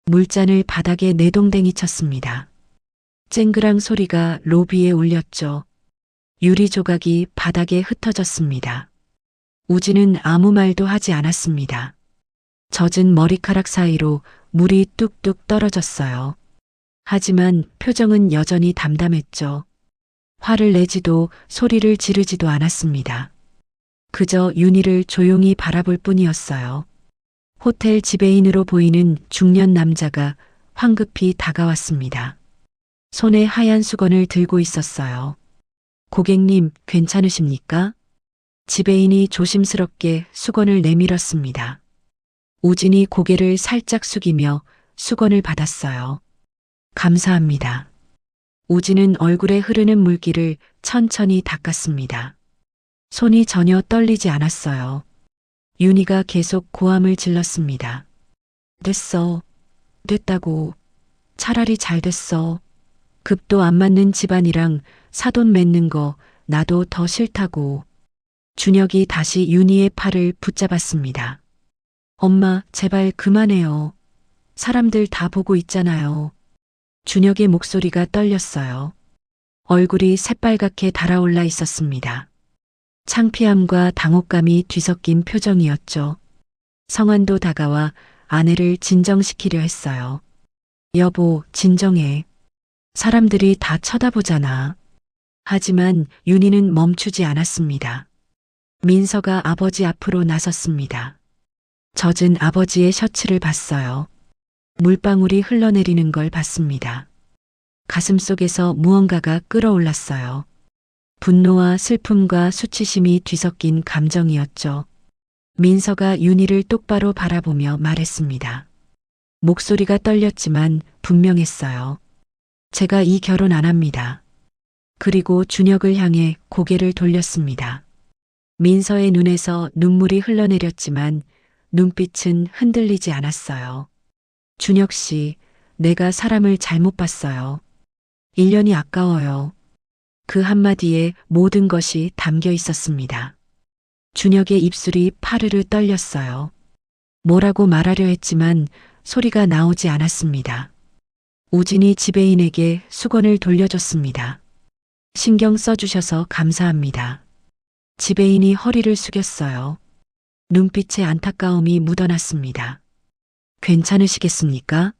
물잔을 바닥에 내동댕이 쳤습니다. 쨍그랑 소리가 로비에 울렸죠. 유리 조각이 바닥에 흩어졌습니다. 우진은 아무 말도 하지 않았습니다. 젖은 머리카락 사이로 물이 뚝뚝 떨어졌어요. 하지만 표정은 여전히 담담했죠. 화를 내지도 소리를 지르지도 않았습니다. 그저 윤희를 조용히 바라볼 뿐이었어요. 호텔 지배인으로 보이는 중년 남자가 황급히 다가왔습니다. 손에 하얀 수건을 들고 있었어요. 고객님, 괜찮으십니까? 지배인이 조심스럽게 수건을 내밀었습니다. 우진이 고개를 살짝 숙이며 수건을 받았어요. 감사합니다. 우진은 얼굴에 흐르는 물기를 천천히 닦았습니다. 손이 전혀 떨리지 않았어요. 윤희가 계속 고함을 질렀습니다. 됐어. 됐다고. 차라리 잘 됐어. 급도 안 맞는 집안이랑 사돈 맺는 거 나도 더 싫다고. 준혁이 다시 윤희의 팔을 붙잡았습니다. 엄마, 제발 그만해요. 사람들 다 보고 있잖아요. 준혁의 목소리가 떨렸어요. 얼굴이 새빨갛게 달아올라 있었습니다. 창피함과 당혹감이 뒤섞인 표정이었죠. 성환도 다가와 아내를 진정시키려 했어요. 여보, 진정해. 사람들이 다 쳐다보잖아. 하지만 윤희는 멈추지 않았습니다. 민서가 아버지 앞으로 나섰습니다. 젖은 아버지의 셔츠를 봤어요. 물방울이 흘러내리는 걸 봤습니다. 가슴속에서 무언가가 끓어올랐어요. 분노와 슬픔과 수치심이 뒤섞인 감정이었죠. 민서가 윤희를 똑바로 바라보며 말했습니다. 목소리가 떨렸지만 분명했어요. 제가 이 결혼 안 합니다. 그리고 준혁을 향해 고개를 돌렸습니다. 민서의 눈에서 눈물이 흘러내렸지만 눈빛은 흔들리지 않았어요. 준혁 씨, 내가 사람을 잘못 봤어요. 1년이 아까워요. 그 한마디에 모든 것이 담겨 있었습니다. 준혁의 입술이 파르르 떨렸어요. 뭐라고 말하려 했지만 소리가 나오지 않았습니다. 우진이 지배인에게 수건을 돌려줬습니다. 신경 써주셔서 감사합니다. 지배인이 허리를 숙였어요. 눈빛에 안타까움이 묻어났습니다. 괜찮으시겠습니까?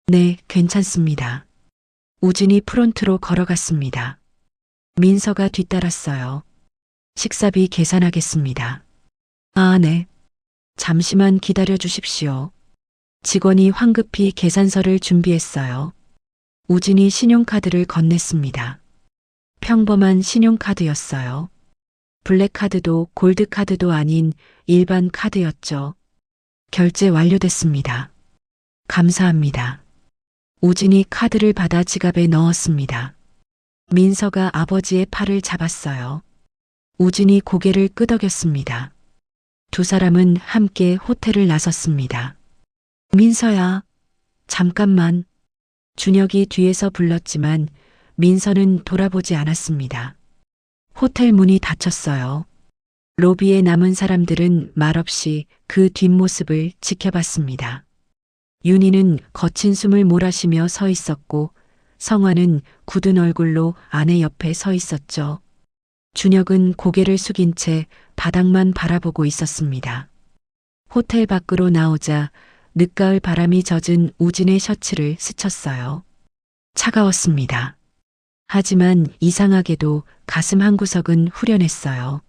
네, 괜찮습니다. 우진이 프론트로 걸어갔습니다. 민서가 뒤따랐어요. 식사비 계산하겠습니다. 아, 네. 잠시만 기다려 주십시오. 직원이 황급히 계산서를 준비했어요. 우진이 신용카드를 건넸습니다. 평범한 신용카드였어요. 블랙카드도 골드카드도 아닌 일반 카드였죠. 결제 완료됐습니다. 감사합니다. 우진이 카드를 받아 지갑에 넣었습니다. 민서가 아버지의 팔을 잡았어요. 우진이 고개를 끄덕였습니다. 두 사람은 함께 호텔을 나섰습니다. 민서야, 잠깐만. 준혁이 뒤에서 불렀지만 민서는 돌아보지 않았습니다. 호텔 문이 닫혔어요. 로비에 남은 사람들은 말없이 그 뒷모습을 지켜봤습니다. 윤희는 거친 숨을 몰아쉬며 서 있었고 성화는 굳은 얼굴로 아내 옆에 서 있었죠. 준혁은 고개를 숙인 채 바닥만 바라보고 있었습니다. 호텔 밖으로 나오자 늦가을 바람이 젖은 우진의 셔츠를 스쳤어요. 차가웠습니다. 하지만 이상하게도 가슴 한구석은 후련했어요.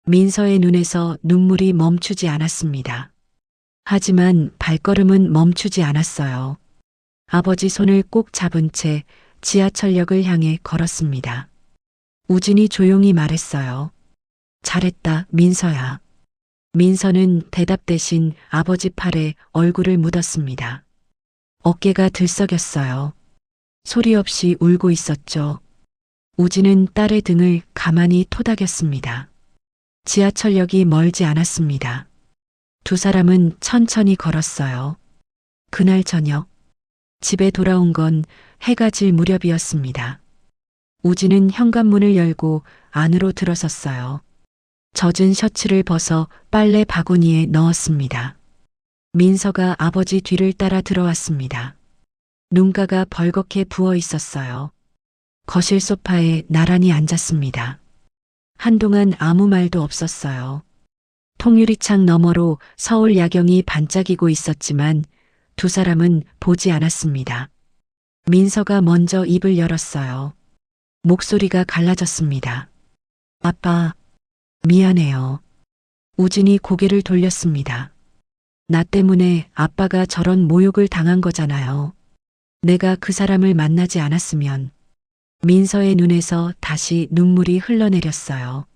민서의 눈에서 눈물이 멈추지 않았습니다. 하지만 발걸음은 멈추지 않았어요. 아버지 손을 꼭 잡은 채 지하철역을 향해 걸었습니다. 우진이 조용히 말했어요. 잘했다, 민서야. 민서는 대답 대신 아버지 팔에 얼굴을 묻었습니다. 어깨가 들썩였어요. 소리 없이 울고 있었죠. 우진은 딸의 등을 가만히 토닥였습니다. 지하철역이 멀지 않았습니다. 두 사람은 천천히 걸었어요. 그날 저녁, 집에 돌아온 건 해가 질 무렵이었습니다. 우진은 현관문을 열고 안으로 들어섰어요. 젖은 셔츠를 벗어 빨래 바구니에 넣었습니다. 민서가 아버지 뒤를 따라 들어왔습니다. 눈가가 벌겋게 부어 있었어요. 거실 소파에 나란히 앉았습니다. 한동안 아무 말도 없었어요. 통유리창 너머로 서울 야경이 반짝이고 있었지만 두 사람은 보지 않았습니다. 민서가 먼저 입을 열었어요. 목소리가 갈라졌습니다. 아빠, 미안해요. 우진이 고개를 돌렸습니다. 나 때문에 아빠가 저런 모욕을 당한 거잖아요. 내가 그 사람을 만나지 않았으면. 민서의 눈에서 다시 눈물이 흘러내렸어요.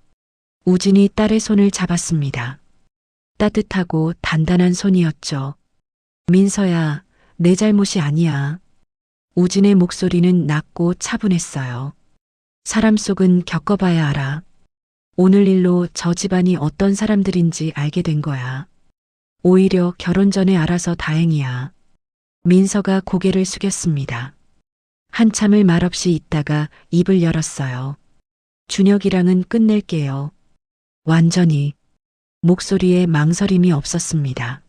우진이 딸의 손을 잡았습니다. 따뜻하고 단단한 손이었죠. 민서야, 내 잘못이 아니야. 우진의 목소리는 낮고 차분했어요. 사람 속은 겪어봐야 알아. 오늘 일로 저 집안이 어떤 사람들인지 알게 된 거야. 오히려 결혼 전에 알아서 다행이야. 민서가 고개를 숙였습니다. 한참을 말없이 있다가 입을 열었어요. 준혁이랑은 끝낼게요. 완전히. 목소리에 망설임이 없었습니다.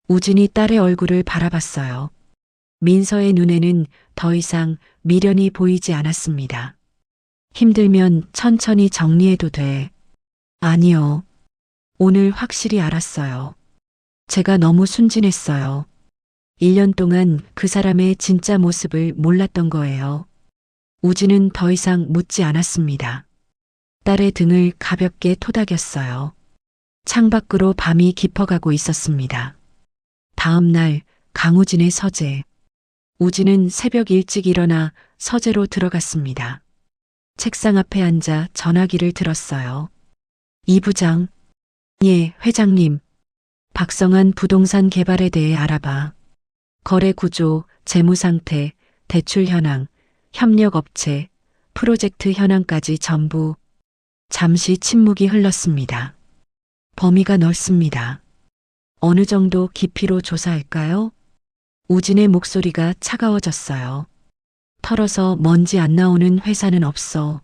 우진이 딸의 얼굴을 바라봤어요. 민서의 눈에는 더 이상 미련이 보이지 않았습니다. 힘들면 천천히 정리해도 돼. 아니요. 오늘 확실히 알았어요. 제가 너무 순진했어요. 1년 동안 그 사람의 진짜 모습을 몰랐던 거예요. 우진은 더 이상 묻지 않았습니다. 딸의 등을 가볍게 토닥였어요. 창밖으로 밤이 깊어가고 있었습니다. 다음 날 강우진의 서재. 우진은 새벽 일찍 일어나 서재로 들어갔습니다. 책상 앞에 앉아 전화기를 들었어요. 이 부장. 예, 회장님. 박성한 부동산 개발에 대해 알아봐. 거래 구조, 재무 상태, 대출 현황, 협력 업체, 프로젝트 현황까지 전부. 잠시 침묵이 흘렀습니다. 범위가 넓습니다. 어느 정도 깊이로 조사할까요? 우진의 목소리가 차가워졌어요. 털어서 먼지 안 나오는 회사는 없어.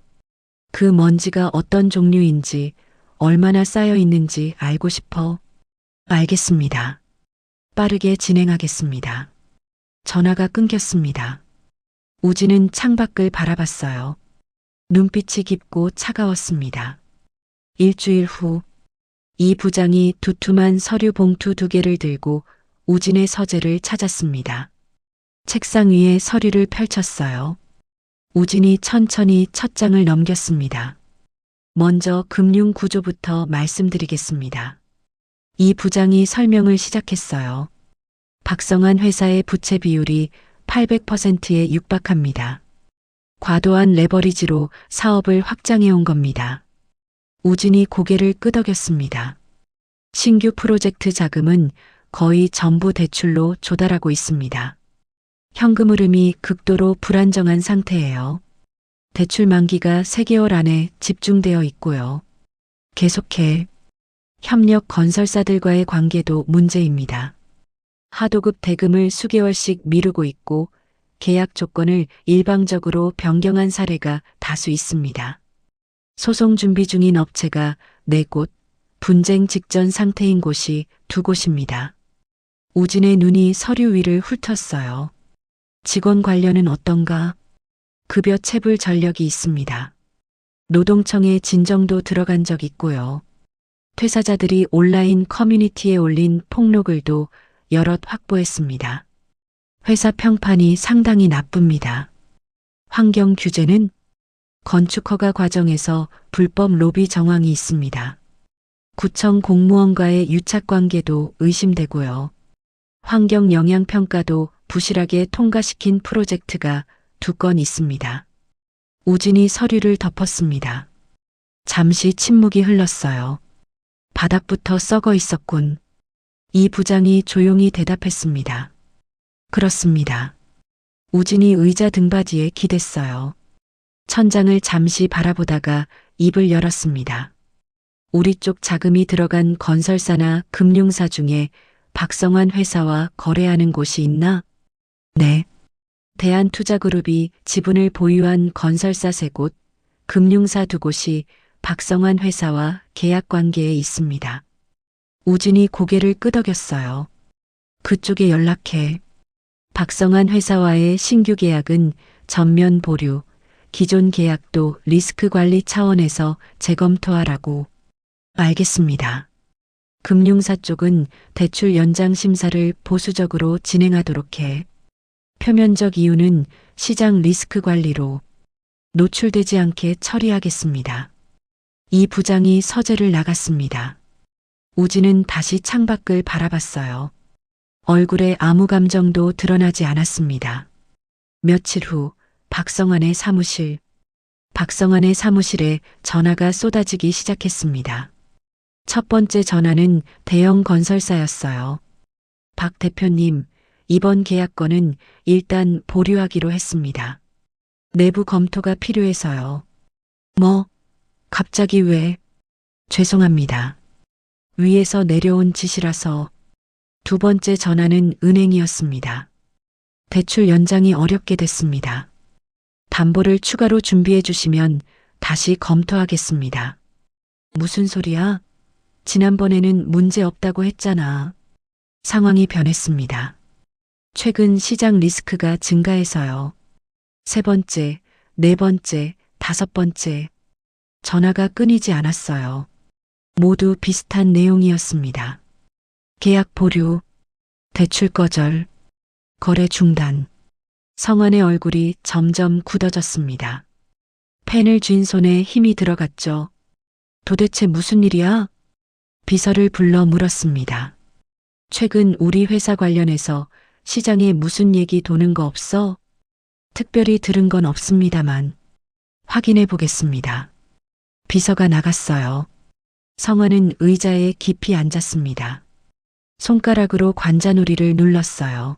그 먼지가 어떤 종류인지, 얼마나 쌓여 있는지 알고 싶어. 알겠습니다. 빠르게 진행하겠습니다. 전화가 끊겼습니다. 우진은 창밖을 바라봤어요. 눈빛이 깊고 차가웠습니다. 일주일 후, 이 부장이 두툼한 서류 봉투 2개를 들고 우진의 서재를 찾았습니다. 책상 위에 서류를 펼쳤어요. 우진이 천천히 첫 장을 넘겼습니다. 먼저 금융 구조부터 말씀드리겠습니다. 이 부장이 설명을 시작했어요. 박성한 회사의 부채 비율이 800%에 육박합니다. 과도한 레버리지로 사업을 확장해 온 겁니다. 우진이 고개를 끄덕였습니다. 신규 프로젝트 자금은 거의 전부 대출로 조달하고 있습니다. 현금 흐름이 극도로 불안정한 상태예요. 대출 만기가 3개월 안에 집중되어 있고요. 계속해. 협력 건설사들과의 관계도 문제입니다. 하도급 대금을 수개월씩 미루고 있고 계약 조건을 일방적으로 변경한 사례가 다수 있습니다. 소송 준비 중인 업체가 4곳, 분쟁 직전 상태인 곳이 2곳입니다. 우진의 눈이 서류 위를 훑었어요. 직원 관련은 어떤가? 급여 체불 전력이 있습니다. 노동청에 진정도 들어간 적 있고요. 퇴사자들이 온라인 커뮤니티에 올린 폭로글도 여럿 확보했습니다. 회사 평판이 상당히 나쁩니다. 환경 규제는 건축 허가 과정에서 불법 로비 정황이 있습니다. 구청 공무원과의 유착 관계도 의심되고요. 환경 영향 평가도 부실하게 통과시킨 프로젝트가 2건 있습니다. 우진이 서류를 덮었습니다. 잠시 침묵이 흘렀어요. 바닥부터 썩어 있었군. 이 부장이 조용히 대답했습니다. 그렇습니다. 우진이 의자 등받이에 기댔어요. 천장을 잠시 바라보다가 입을 열었습니다. 우리 쪽 자금이 들어간 건설사나 금융사 중에 박성환 회사와 거래하는 곳이 있나? 네. 대한투자그룹이 지분을 보유한 건설사 3곳, 금융사 2곳이 박성환 회사와 계약 관계에 있습니다. 우진이 고개를 끄덕였어요. 그쪽에 연락해. 박성환 회사와의 신규 계약은 전면 보류, 기존 계약도 리스크 관리 차원에서 재검토하라고. 알겠습니다. 금융사 쪽은 대출 연장 심사를 보수적으로 진행하도록 해. 표면적 이유는 시장 리스크 관리로 노출되지 않게 처리하겠습니다. 이 부장이 서재를 나갔습니다. 우진은 다시 창밖을 바라봤어요. 얼굴에 아무 감정도 드러나지 않았습니다. 며칠 후 박성환의 사무실에 전화가 쏟아지기 시작했습니다. 첫 번째 전화는 대형 건설사였어요. 박 대표님, 이번 계약건은 일단 보류하기로 했습니다. 내부 검토가 필요해서요. 뭐? 갑자기 왜? 죄송합니다. 위에서 내려온 지시라서. 두 번째 전화는 은행이었습니다. 대출 연장이 어렵게 됐습니다. 담보를 추가로 준비해 주시면 다시 검토하겠습니다. 무슨 소리야? 지난번에는 문제 없다고 했잖아. 상황이 변했습니다. 최근 시장 리스크가 증가해서요. 3번째, 4번째, 5번째. 전화가 끊이지 않았어요. 모두 비슷한 내용이었습니다. 계약 보류, 대출 거절, 거래 중단. 성환의 얼굴이 점점 굳어졌습니다. 펜을 쥔 손에 힘이 들어갔죠. 도대체 무슨 일이야? 비서를 불러 물었습니다. 최근 우리 회사 관련해서 시장에 무슨 얘기 도는 거 없어? 특별히 들은 건 없습니다만 확인해 보겠습니다. 비서가 나갔어요. 성환은 의자에 깊이 앉았습니다. 손가락으로 관자놀이를 눌렀어요.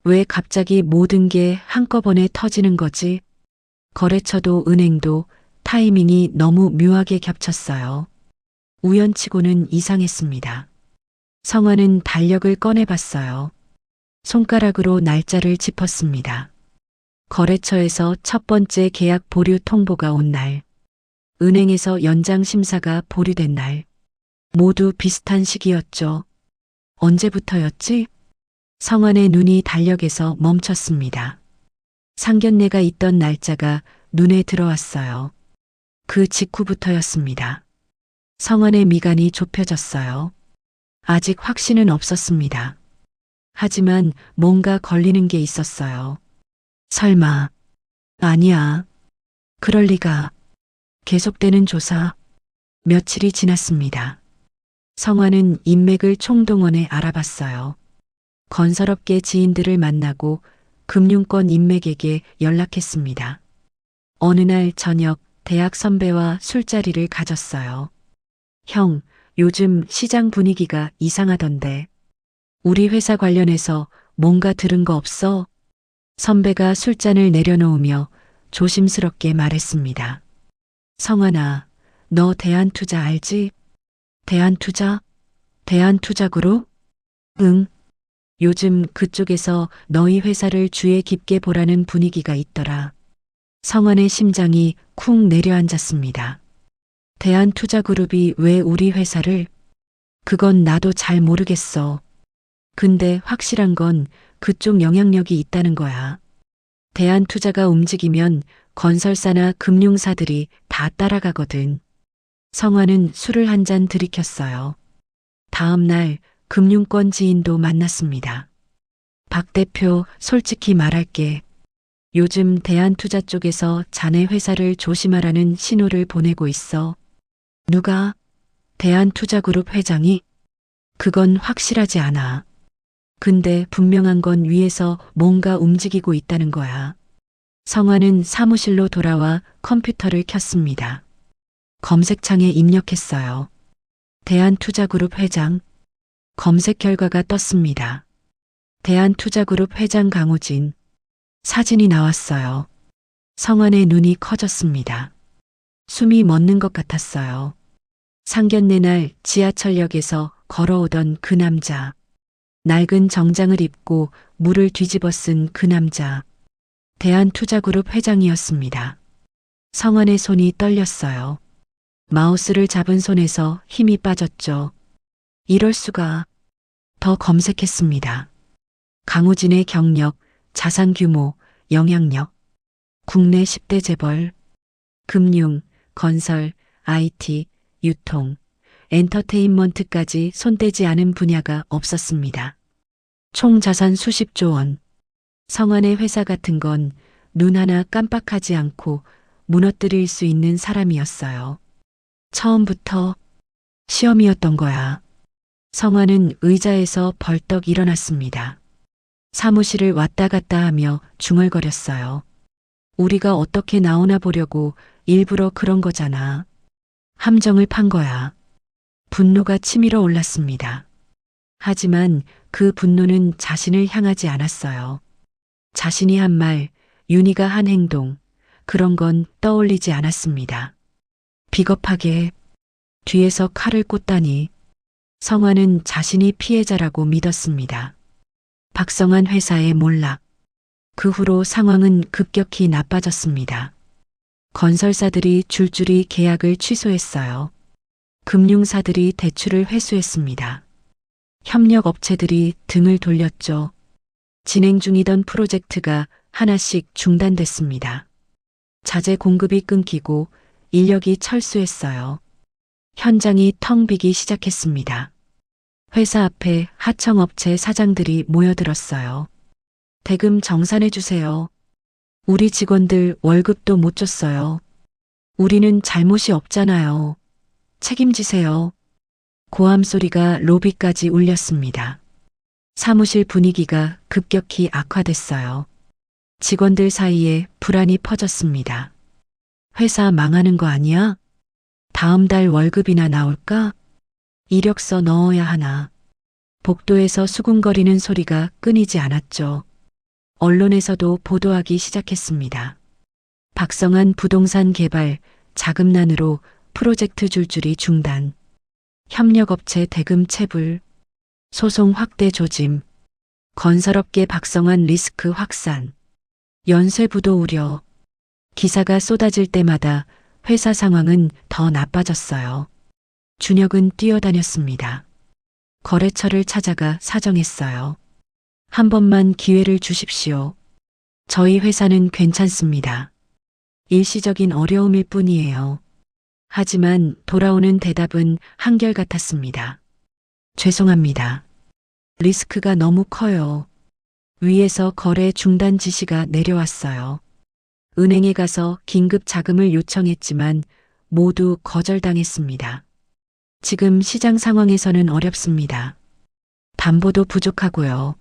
왜 갑자기 모든 게 한꺼번에 터지는 거지? 거래처도 은행도 타이밍이 너무 묘하게 겹쳤어요. 우연치고는 이상했습니다. 성환은 달력을 꺼내봤어요. 손가락으로 날짜를 짚었습니다. 거래처에서 첫 번째 계약 보류 통보가 온 날, 은행에서 연장 심사가 보류된 날, 모두 비슷한 시기였죠. 언제부터였지? 성환의 눈이 달력에서 멈췄습니다. 상견례가 있던 날짜가 눈에 들어왔어요. 그 직후부터였습니다. 성환의 미간이 좁혀졌어요. 아직 확신은 없었습니다. 하지만 뭔가 걸리는 게 있었어요. 설마. 아니야. 그럴 리가. 계속되는 조사. 며칠이 지났습니다. 성환은 인맥을 총동원해 알아봤어요. 건설업계 지인들을 만나고 금융권 인맥에게 연락했습니다. 어느 날 저녁 대학 선배와 술자리를 가졌어요. 형, 요즘 시장 분위기가 이상하던데. 우리 회사 관련해서 뭔가 들은 거 없어? 선배가 술잔을 내려놓으며 조심스럽게 말했습니다. 성환아, 너 대한투자 알지? 대한투자? 대한투자그룹? 응. 요즘 그쪽에서 너희 회사를 주의 깊게 보라는 분위기가 있더라. 성환의 심장이 쿵 내려앉았습니다. 대한투자그룹이 왜 우리 회사를? 그건 나도 잘 모르겠어. 근데 확실한 건 그쪽 영향력이 있다는 거야. 대한투자가 움직이면 건설사나 금융사들이 다 따라가거든. 성환은 술을 한 잔 들이켰어요. 다음 날 금융권 지인도 만났습니다. 박 대표, 솔직히 말할게. 요즘 대한투자 쪽에서 자네 회사를 조심하라는 신호를 보내고 있어. 누가? 대한투자그룹 회장이? 그건 확실하지 않아. 근데 분명한 건 위에서 뭔가 움직이고 있다는 거야. 성환은 사무실로 돌아와 컴퓨터를 켰습니다. 검색창에 입력했어요. 대한투자그룹 회장. 검색 결과가 떴습니다. 대한투자그룹 회장 강우진. 사진이 나왔어요. 성환의 눈이 커졌습니다. 숨이 멎는 것 같았어요. 상견례 날 지하철역에서 걸어오던 그 남자. 낡은 정장을 입고 물을 뒤집어 쓴 그 남자. 대한투자그룹 회장이었습니다. 성환의 손이 떨렸어요. 마우스를 잡은 손에서 힘이 빠졌죠. 이럴 수가. 더 검색했습니다. 강우진의 경력, 자산 규모, 영향력, 국내 10대 재벌, 금융, 건설, IT, 유통, 엔터테인먼트까지 손대지 않은 분야가 없었습니다. 총 자산 수십조 원. 성환의 회사 같은 건 눈 하나 깜빡하지 않고 무너뜨릴 수 있는 사람이었어요. 처음부터 시험이었던 거야. 성환은 의자에서 벌떡 일어났습니다. 사무실을 왔다 갔다 하며 중얼거렸어요. 우리가 어떻게 나오나 보려고 일부러 그런 거잖아. 함정을 판 거야. 분노가 치밀어 올랐습니다. 하지만 그 분노는 자신을 향하지 않았어요. 자신이 한 말, 윤희가 한 행동, 그런 건 떠올리지 않았습니다. 비겁하게 뒤에서 칼을 꽂다니. 성환은 자신이 피해자라고 믿었습니다. 박성환 회사의 몰락. 그 후로 상황은 급격히 나빠졌습니다. 건설사들이 줄줄이 계약을 취소했어요. 금융사들이 대출을 회수했습니다. 협력업체들이 등을 돌렸죠. 진행 중이던 프로젝트가 하나씩 중단됐습니다. 자재 공급이 끊기고 인력이 철수했어요. 현장이 텅 비기 시작했습니다. 회사 앞에 하청업체 사장들이 모여들었어요. 대금 정산해 주세요. 우리 직원들 월급도 못 줬어요. 우리는 잘못이 없잖아요. 책임지세요. 고함 소리가 로비까지 울렸습니다. 사무실 분위기가 급격히 악화됐어요. 직원들 사이에 불안이 퍼졌습니다. 회사 망하는 거 아니야? 다음 달 월급이나 나올까? 이력서 넣어야 하나. 복도에서 수군거리는 소리가 끊이지 않았죠. 언론에서도 보도하기 시작했습니다. 박성환 부동산 개발 자금난으로 프로젝트 줄줄이 중단. 협력업체 대금 체불. 소송 확대 조짐. 건설업계 박성환 리스크 확산. 연쇄부도 우려. 기사가 쏟아질 때마다 회사 상황은 더 나빠졌어요. 준혁은 뛰어다녔습니다. 거래처를 찾아가 사정했어요. 한 번만 기회를 주십시오. 저희 회사는 괜찮습니다. 일시적인 어려움일 뿐이에요. 하지만 돌아오는 대답은 한결같았습니다. 죄송합니다. 리스크가 너무 커요. 위에서 거래 중단 지시가 내려왔어요. 은행에 가서 긴급 자금을 요청했지만 모두 거절당했습니다. 지금 시장 상황에서는 어렵습니다. 담보도 부족하고요.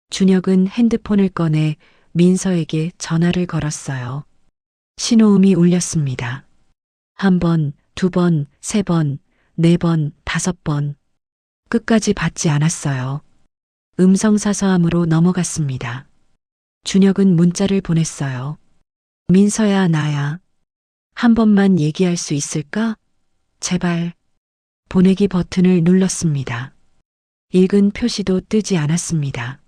준혁은 핸드폰을 꺼내 민서에게 전화를 걸었어요. 신호음이 울렸습니다. 한 번, 두 번, 세 번, 네 번, 다섯 번. 끝까지 받지 않았어요. 음성사서함으로 넘어갔습니다. 준혁은 문자를 보냈어요. 민서야, 나야. 한 번만 얘기할 수 있을까? 제발. 보내기 버튼을 눌렀습니다. 읽은 표시도 뜨지 않았습니다.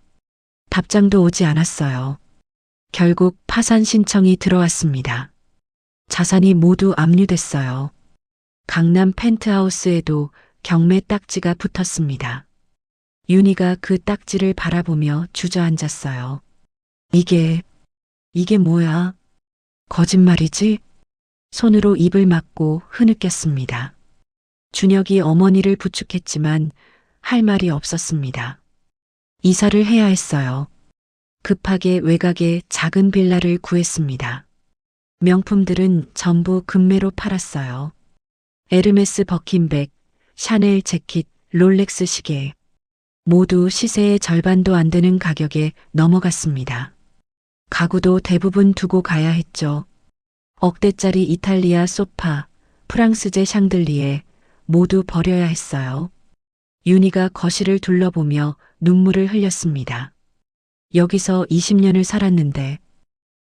답장도 오지 않았어요. 결국 파산 신청이 들어왔습니다. 자산이 모두 압류됐어요. 강남 펜트하우스에도 경매 딱지가 붙었습니다. 윤희가 그 딱지를 바라보며 주저앉았어요. 이게 뭐야? 거짓말이지? 손으로 입을 막고 흐느꼈습니다. 준혁이 어머니를 부축했지만 할 말이 없었습니다. 이사를 해야 했어요. 급하게 외곽에 작은 빌라를 구했습니다. 명품들은 전부 금매로 팔았어요. 에르메스 버킨백, 샤넬 재킷, 롤렉스 시계. 모두 시세의 절반도 안 되는 가격에 넘어갔습니다. 가구도 대부분 두고 가야 했죠. 억대짜리 이탈리아 소파, 프랑스제 샹들리에 모두 버려야 했어요. 윤희가 거실을 둘러보며 눈물을 흘렸습니다. 여기서 20년을 살았는데.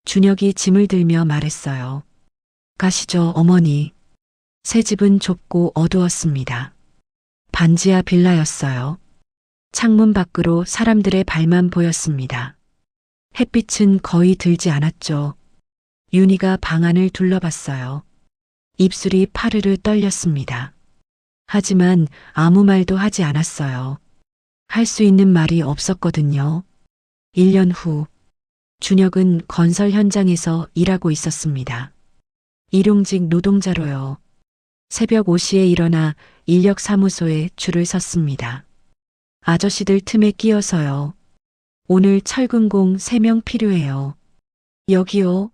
준혁이 짐을 들며 말했어요. 가시죠, 어머니. 새 집은 좁고 어두웠습니다. 반지하 빌라였어요. 창문 밖으로 사람들의 발만 보였습니다. 햇빛은 거의 들지 않았죠. 윤희가 방 안을 둘러봤어요. 입술이 파르르 떨렸습니다. 하지만 아무 말도 하지 않았어요. 할 수 있는 말이 없었거든요. 1년 후, 준혁은 건설 현장에서 일하고 있었습니다. 일용직 노동자로요. 새벽 5시에 일어나 인력사무소에 줄을 섰습니다. 아저씨들 틈에 끼어서요. 오늘 철근공 3명 필요해요. 여기요.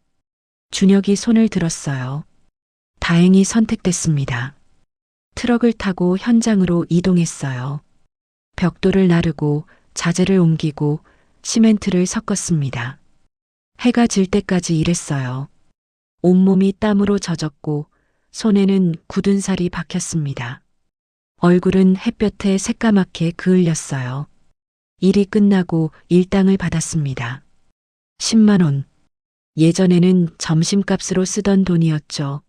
준혁이 손을 들었어요. 다행히 선택됐습니다. 트럭을 타고 현장으로 이동했어요. 벽돌을 나르고 자재를 옮기고 시멘트를 섞었습니다. 해가 질 때까지 일했어요. 온몸이 땀으로 젖었고 손에는 굳은 살이 박혔습니다. 얼굴은 햇볕에 새까맣게 그을렸어요. 일이 끝나고 일당을 받았습니다. 10만 원. 예전에는 점심값으로 쓰던 돈이었죠.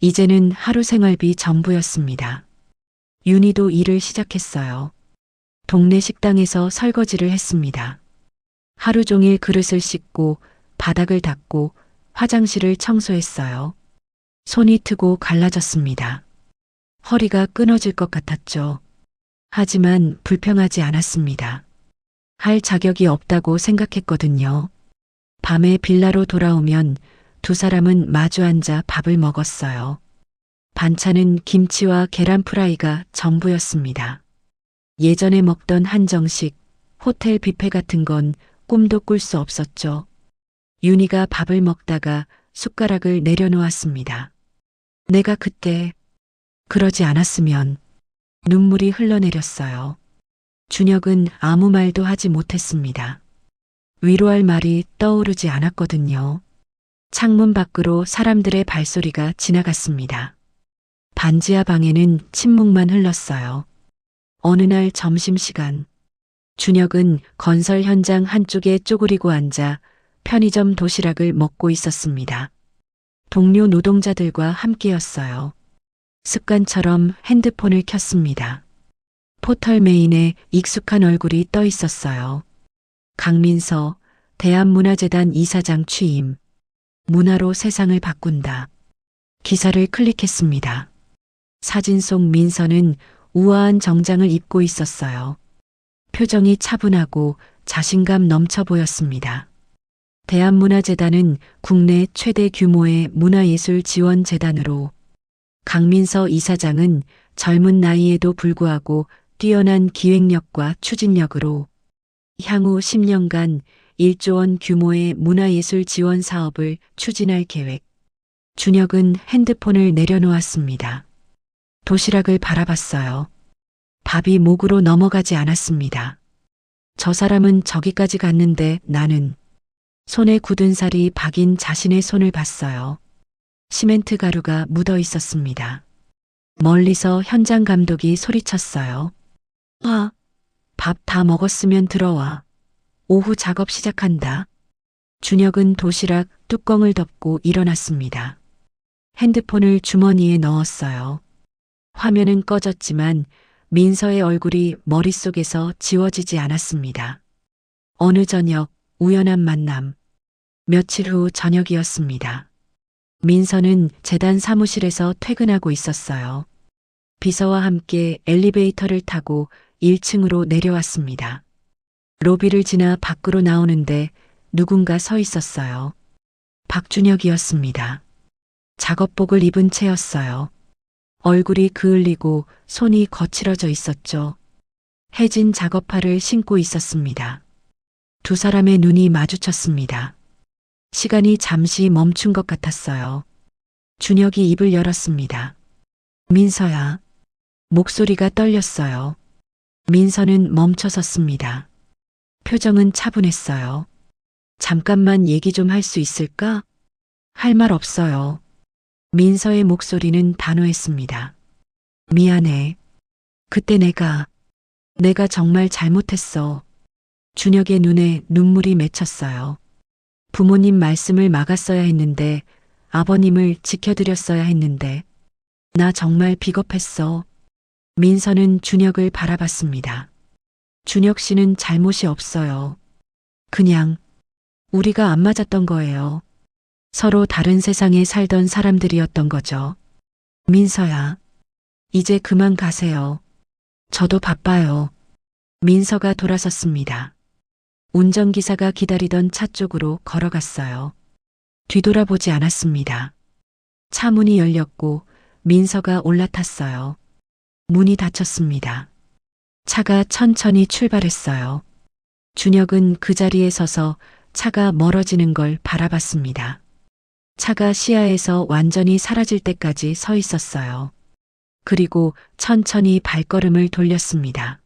이제는 하루 생활비 전부였습니다. 윤희도 일을 시작했어요. 동네 식당에서 설거지를 했습니다. 하루 종일 그릇을 씻고 바닥을 닦고 화장실을 청소했어요. 손이 트고 갈라졌습니다. 허리가 끊어질 것 같았죠. 하지만 불평하지 않았습니다. 할 자격이 없다고 생각했거든요. 밤에 빌라로 돌아오면 두 사람은 마주 앉아 밥을 먹었어요. 반찬은 김치와 계란 프라이가 전부였습니다. 예전에 먹던 한정식, 호텔 뷔페 같은 건 꿈도 꿀 수 없었죠. 윤희가 밥을 먹다가 숟가락을 내려놓았습니다. 내가 그때 그러지 않았으면. 눈물이 흘러내렸어요. 준혁은 아무 말도 하지 못했습니다. 위로할 말이 떠오르지 않았거든요. 창문 밖으로 사람들의 발소리가 지나갔습니다. 반지하 방에는 침묵만 흘렀어요. 어느 날 점심시간, 준혁은 건설 현장 한쪽에 쪼그리고 앉아 편의점 도시락을 먹고 있었습니다. 동료 노동자들과 함께였어요. 습관처럼 핸드폰을 켰습니다. 포털 메인에 익숙한 얼굴이 떠 있었어요. 강민서, 대한문화재단 이사장 취임. 문화로 세상을 바꾼다. 기사를 클릭했습니다. 사진 속 민서는 우아한 정장을 입고 있었어요. 표정이 차분하고 자신감 넘쳐 보였습니다. 대한문화재단은 국내 최대 규모의 문화예술 지원 재단으로 강민서 이사장은 젊은 나이에도 불구하고 뛰어난 기획력과 추진력으로 향후 10년간 1조 원 규모의 문화예술 지원 사업을 추진할 계획. 준혁은 핸드폰을 내려놓았습니다. 도시락을 바라봤어요. 밥이 목으로 넘어가지 않았습니다. 저 사람은 저기까지 갔는데 나는. 손에 굳은 살이 박인 자신의 손을 봤어요. 시멘트 가루가 묻어 있었습니다. 멀리서 현장 감독이 소리쳤어요. 와, 밥 다 먹었으면 들어와. 오후 작업 시작한다. 준혁은 도시락 뚜껑을 덮고 일어났습니다. 핸드폰을 주머니에 넣었어요. 화면은 꺼졌지만 민서의 얼굴이 머릿속에서 지워지지 않았습니다. 어느 저녁 우연한 만남. 며칠 후 저녁이었습니다. 민서는 재단 사무실에서 퇴근하고 있었어요. 비서와 함께 엘리베이터를 타고 1층으로 내려왔습니다. 로비를 지나 밖으로 나오는데 누군가 서 있었어요. 박준혁이었습니다. 작업복을 입은 채였어요. 얼굴이 그을리고 손이 거칠어져 있었죠. 해진 작업화를 신고 있었습니다. 두 사람의 눈이 마주쳤습니다. 시간이 잠시 멈춘 것 같았어요. 준혁이 입을 열었습니다. 민서야. 목소리가 떨렸어요. 민서는 멈춰섰습니다. 표정은 차분했어요. 잠깐만 얘기 좀 할 수 있을까? 할 말 없어요. 민서의 목소리는 단호했습니다. 미안해. 그때 내가 정말 잘못했어. 준혁의 눈에 눈물이 맺혔어요. 부모님 말씀을 막았어야 했는데, 아버님을 지켜드렸어야 했는데, 나 정말 비겁했어. 민서는 준혁을 바라봤습니다. 준혁 씨는 잘못이 없어요. 그냥 우리가 안 맞았던 거예요. 서로 다른 세상에 살던 사람들이었던 거죠. 민서야, 이제 그만 가세요. 저도 바빠요. 민서가 돌아섰습니다. 운전기사가 기다리던 차 쪽으로 걸어갔어요. 뒤돌아보지 않았습니다. 차 문이 열렸고 민서가 올라탔어요. 문이 닫혔습니다. 차가 천천히 출발했어요. 준혁은 그 자리에 서서 차가 멀어지는 걸 바라봤습니다. 차가 시야에서 완전히 사라질 때까지 서 있었어요. 그리고 천천히 발걸음을 돌렸습니다.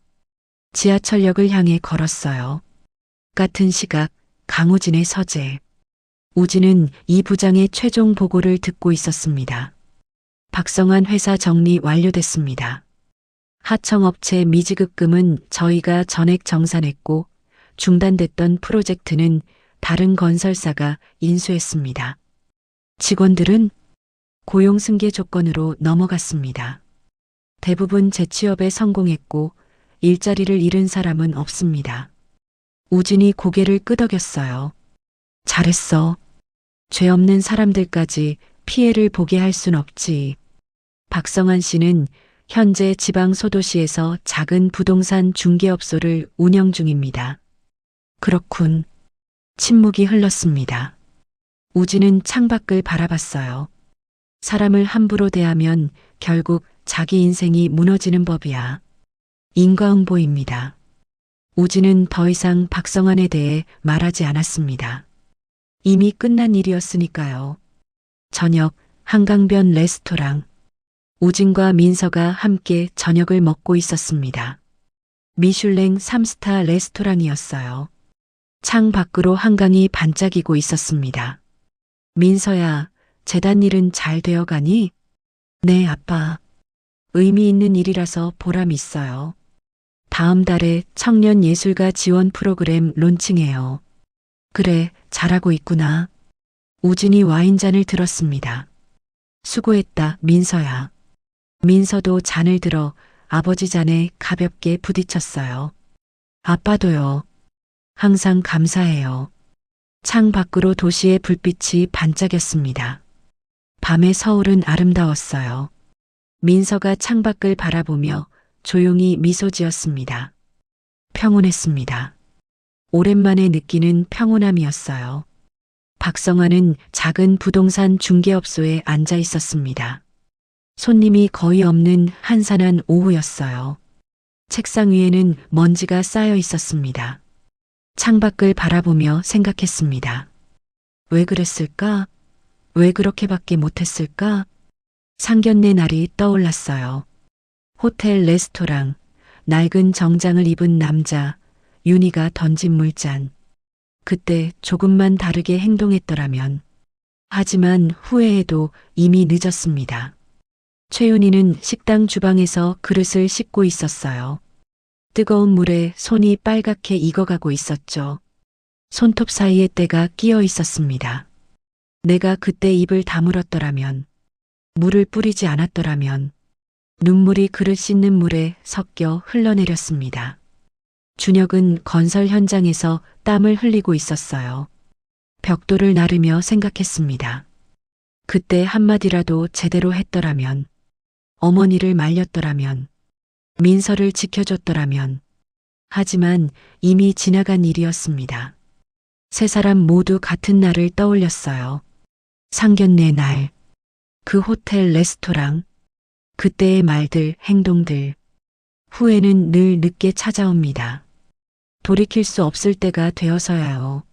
지하철역을 향해 걸었어요. 같은 시각 강우진의 서재. 우진은 이 부장의 최종 보고를 듣고 있었습니다. 박성환 회사 정리 완료됐습니다. 하청업체 미지급금은 저희가 전액 정산했고 중단됐던 프로젝트는 다른 건설사가 인수했습니다. 직원들은 고용 승계 조건으로 넘어갔습니다. 대부분 재취업에 성공했고 일자리를 잃은 사람은 없습니다. 우진이 고개를 끄덕였어요. 잘했어. 죄 없는 사람들까지 피해를 보게 할 순 없지. 박성환 씨는 현재 지방 소도시에서 작은 부동산 중개업소를 운영 중입니다. 그렇군. 침묵이 흘렀습니다. 우진은 창밖을 바라봤어요. 사람을 함부로 대하면 결국 자기 인생이 무너지는 법이야. 인과응보입니다. 우진은 더 이상 박성환에 대해 말하지 않았습니다. 이미 끝난 일이었으니까요. 저녁 한강변 레스토랑. 우진과 민서가 함께 저녁을 먹고 있었습니다. 미슐랭 3스타 레스토랑이었어요. 창 밖으로 한강이 반짝이고 있었습니다. 민서야, 재단 일은 잘 되어 가니? 네, 아빠. 의미 있는 일이라서 보람 있어요. 다음 달에 청년 예술가 지원 프로그램 론칭해요. 그래, 잘하고 있구나. 우진이 와인잔을 들었습니다. 수고했다, 민서야. 민서도 잔을 들어 아버지 잔에 가볍게 부딪혔어요. 아빠도요. 항상 감사해요. 창 밖으로 도시의 불빛이 반짝였습니다. 밤의 서울은 아름다웠어요. 민서가 창밖을 바라보며 조용히 미소 지었습니다. 평온했습니다. 오랜만에 느끼는 평온함이었어요. 박성환은 작은 부동산 중개업소에 앉아 있었습니다. 손님이 거의 없는 한산한 오후였어요. 책상 위에는 먼지가 쌓여 있었습니다. 창밖을 바라보며 생각했습니다. 왜 그랬을까? 왜 그렇게밖에 못했을까? 상견례 날이 떠올랐어요. 호텔 레스토랑, 낡은 정장을 입은 남자, 윤희가 던진 물잔. 그때 조금만 다르게 행동했더라면. 하지만 후회해도 이미 늦었습니다. 최윤희는 식당 주방에서 그릇을 씻고 있었어요. 뜨거운 물에 손이 빨갛게 익어가고 있었죠. 손톱 사이에 때가 끼어 있었습니다. 내가 그때 입을 다물었더라면, 물을 뿌리지 않았더라면, 눈물이 그릇 씻는 물에 섞여 흘러내렸습니다. 준혁은 건설 현장에서 땀을 흘리고 있었어요. 벽돌을 나르며 생각했습니다. 그때 한마디라도 제대로 했더라면, 어머니를 말렸더라면, 민서를 지켜줬더라면. 하지만 이미 지나간 일이었습니다. 세 사람 모두 같은 날을 떠올렸어요. 상견례 날, 그 호텔 레스토랑, 그때의 말들, 행동들. 후회는 늘 늦게 찾아옵니다. 돌이킬 수 없을 때가 되어서야요.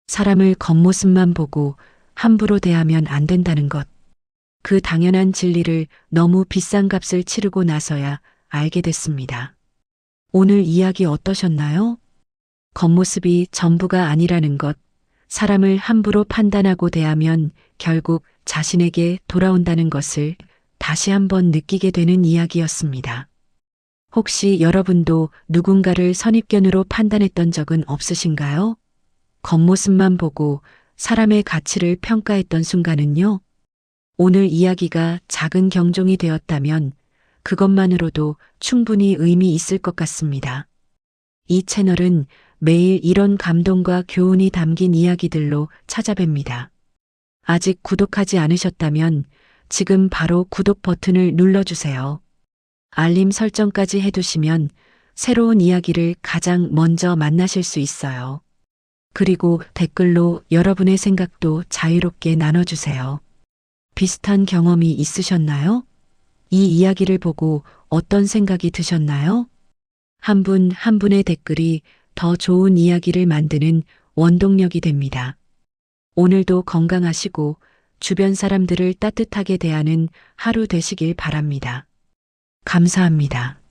사람을 겉모습만 보고 함부로 대하면 안 된다는 것. 그 당연한 진리를 너무 비싼 값을 치르고 나서야 알게 됐습니다. 오늘 이야기 어떠셨나요? 겉모습이 전부가 아니라는 것, 사람을 함부로 판단하고 대하면 결국 자신에게 돌아온다는 것을 다시 한번 느끼게 되는 이야기였습니다. 혹시 여러분도 누군가를 선입견으로 판단했던 적은 없으신가요? 겉모습만 보고 사람의 가치를 평가했던 순간은요? 오늘 이야기가 작은 경종이 되었다면 그것만으로도 충분히 의미 있을 것 같습니다. 이 채널은 매일 이런 감동과 교훈이 담긴 이야기들로 찾아뵙니다. 아직 구독하지 않으셨다면 지금 바로 구독 버튼을 눌러주세요. 알림 설정까지 해두시면 새로운 이야기를 가장 먼저 만나실 수 있어요. 그리고 댓글로 여러분의 생각도 자유롭게 나눠주세요. 비슷한 경험이 있으셨나요? 이 이야기를 보고 어떤 생각이 드셨나요? 한 분 한 분의 댓글이 더 좋은 이야기를 만드는 원동력이 됩니다. 오늘도 건강하시고 주변 사람들을 따뜻하게 대하는 하루 되시길 바랍니다. 감사합니다.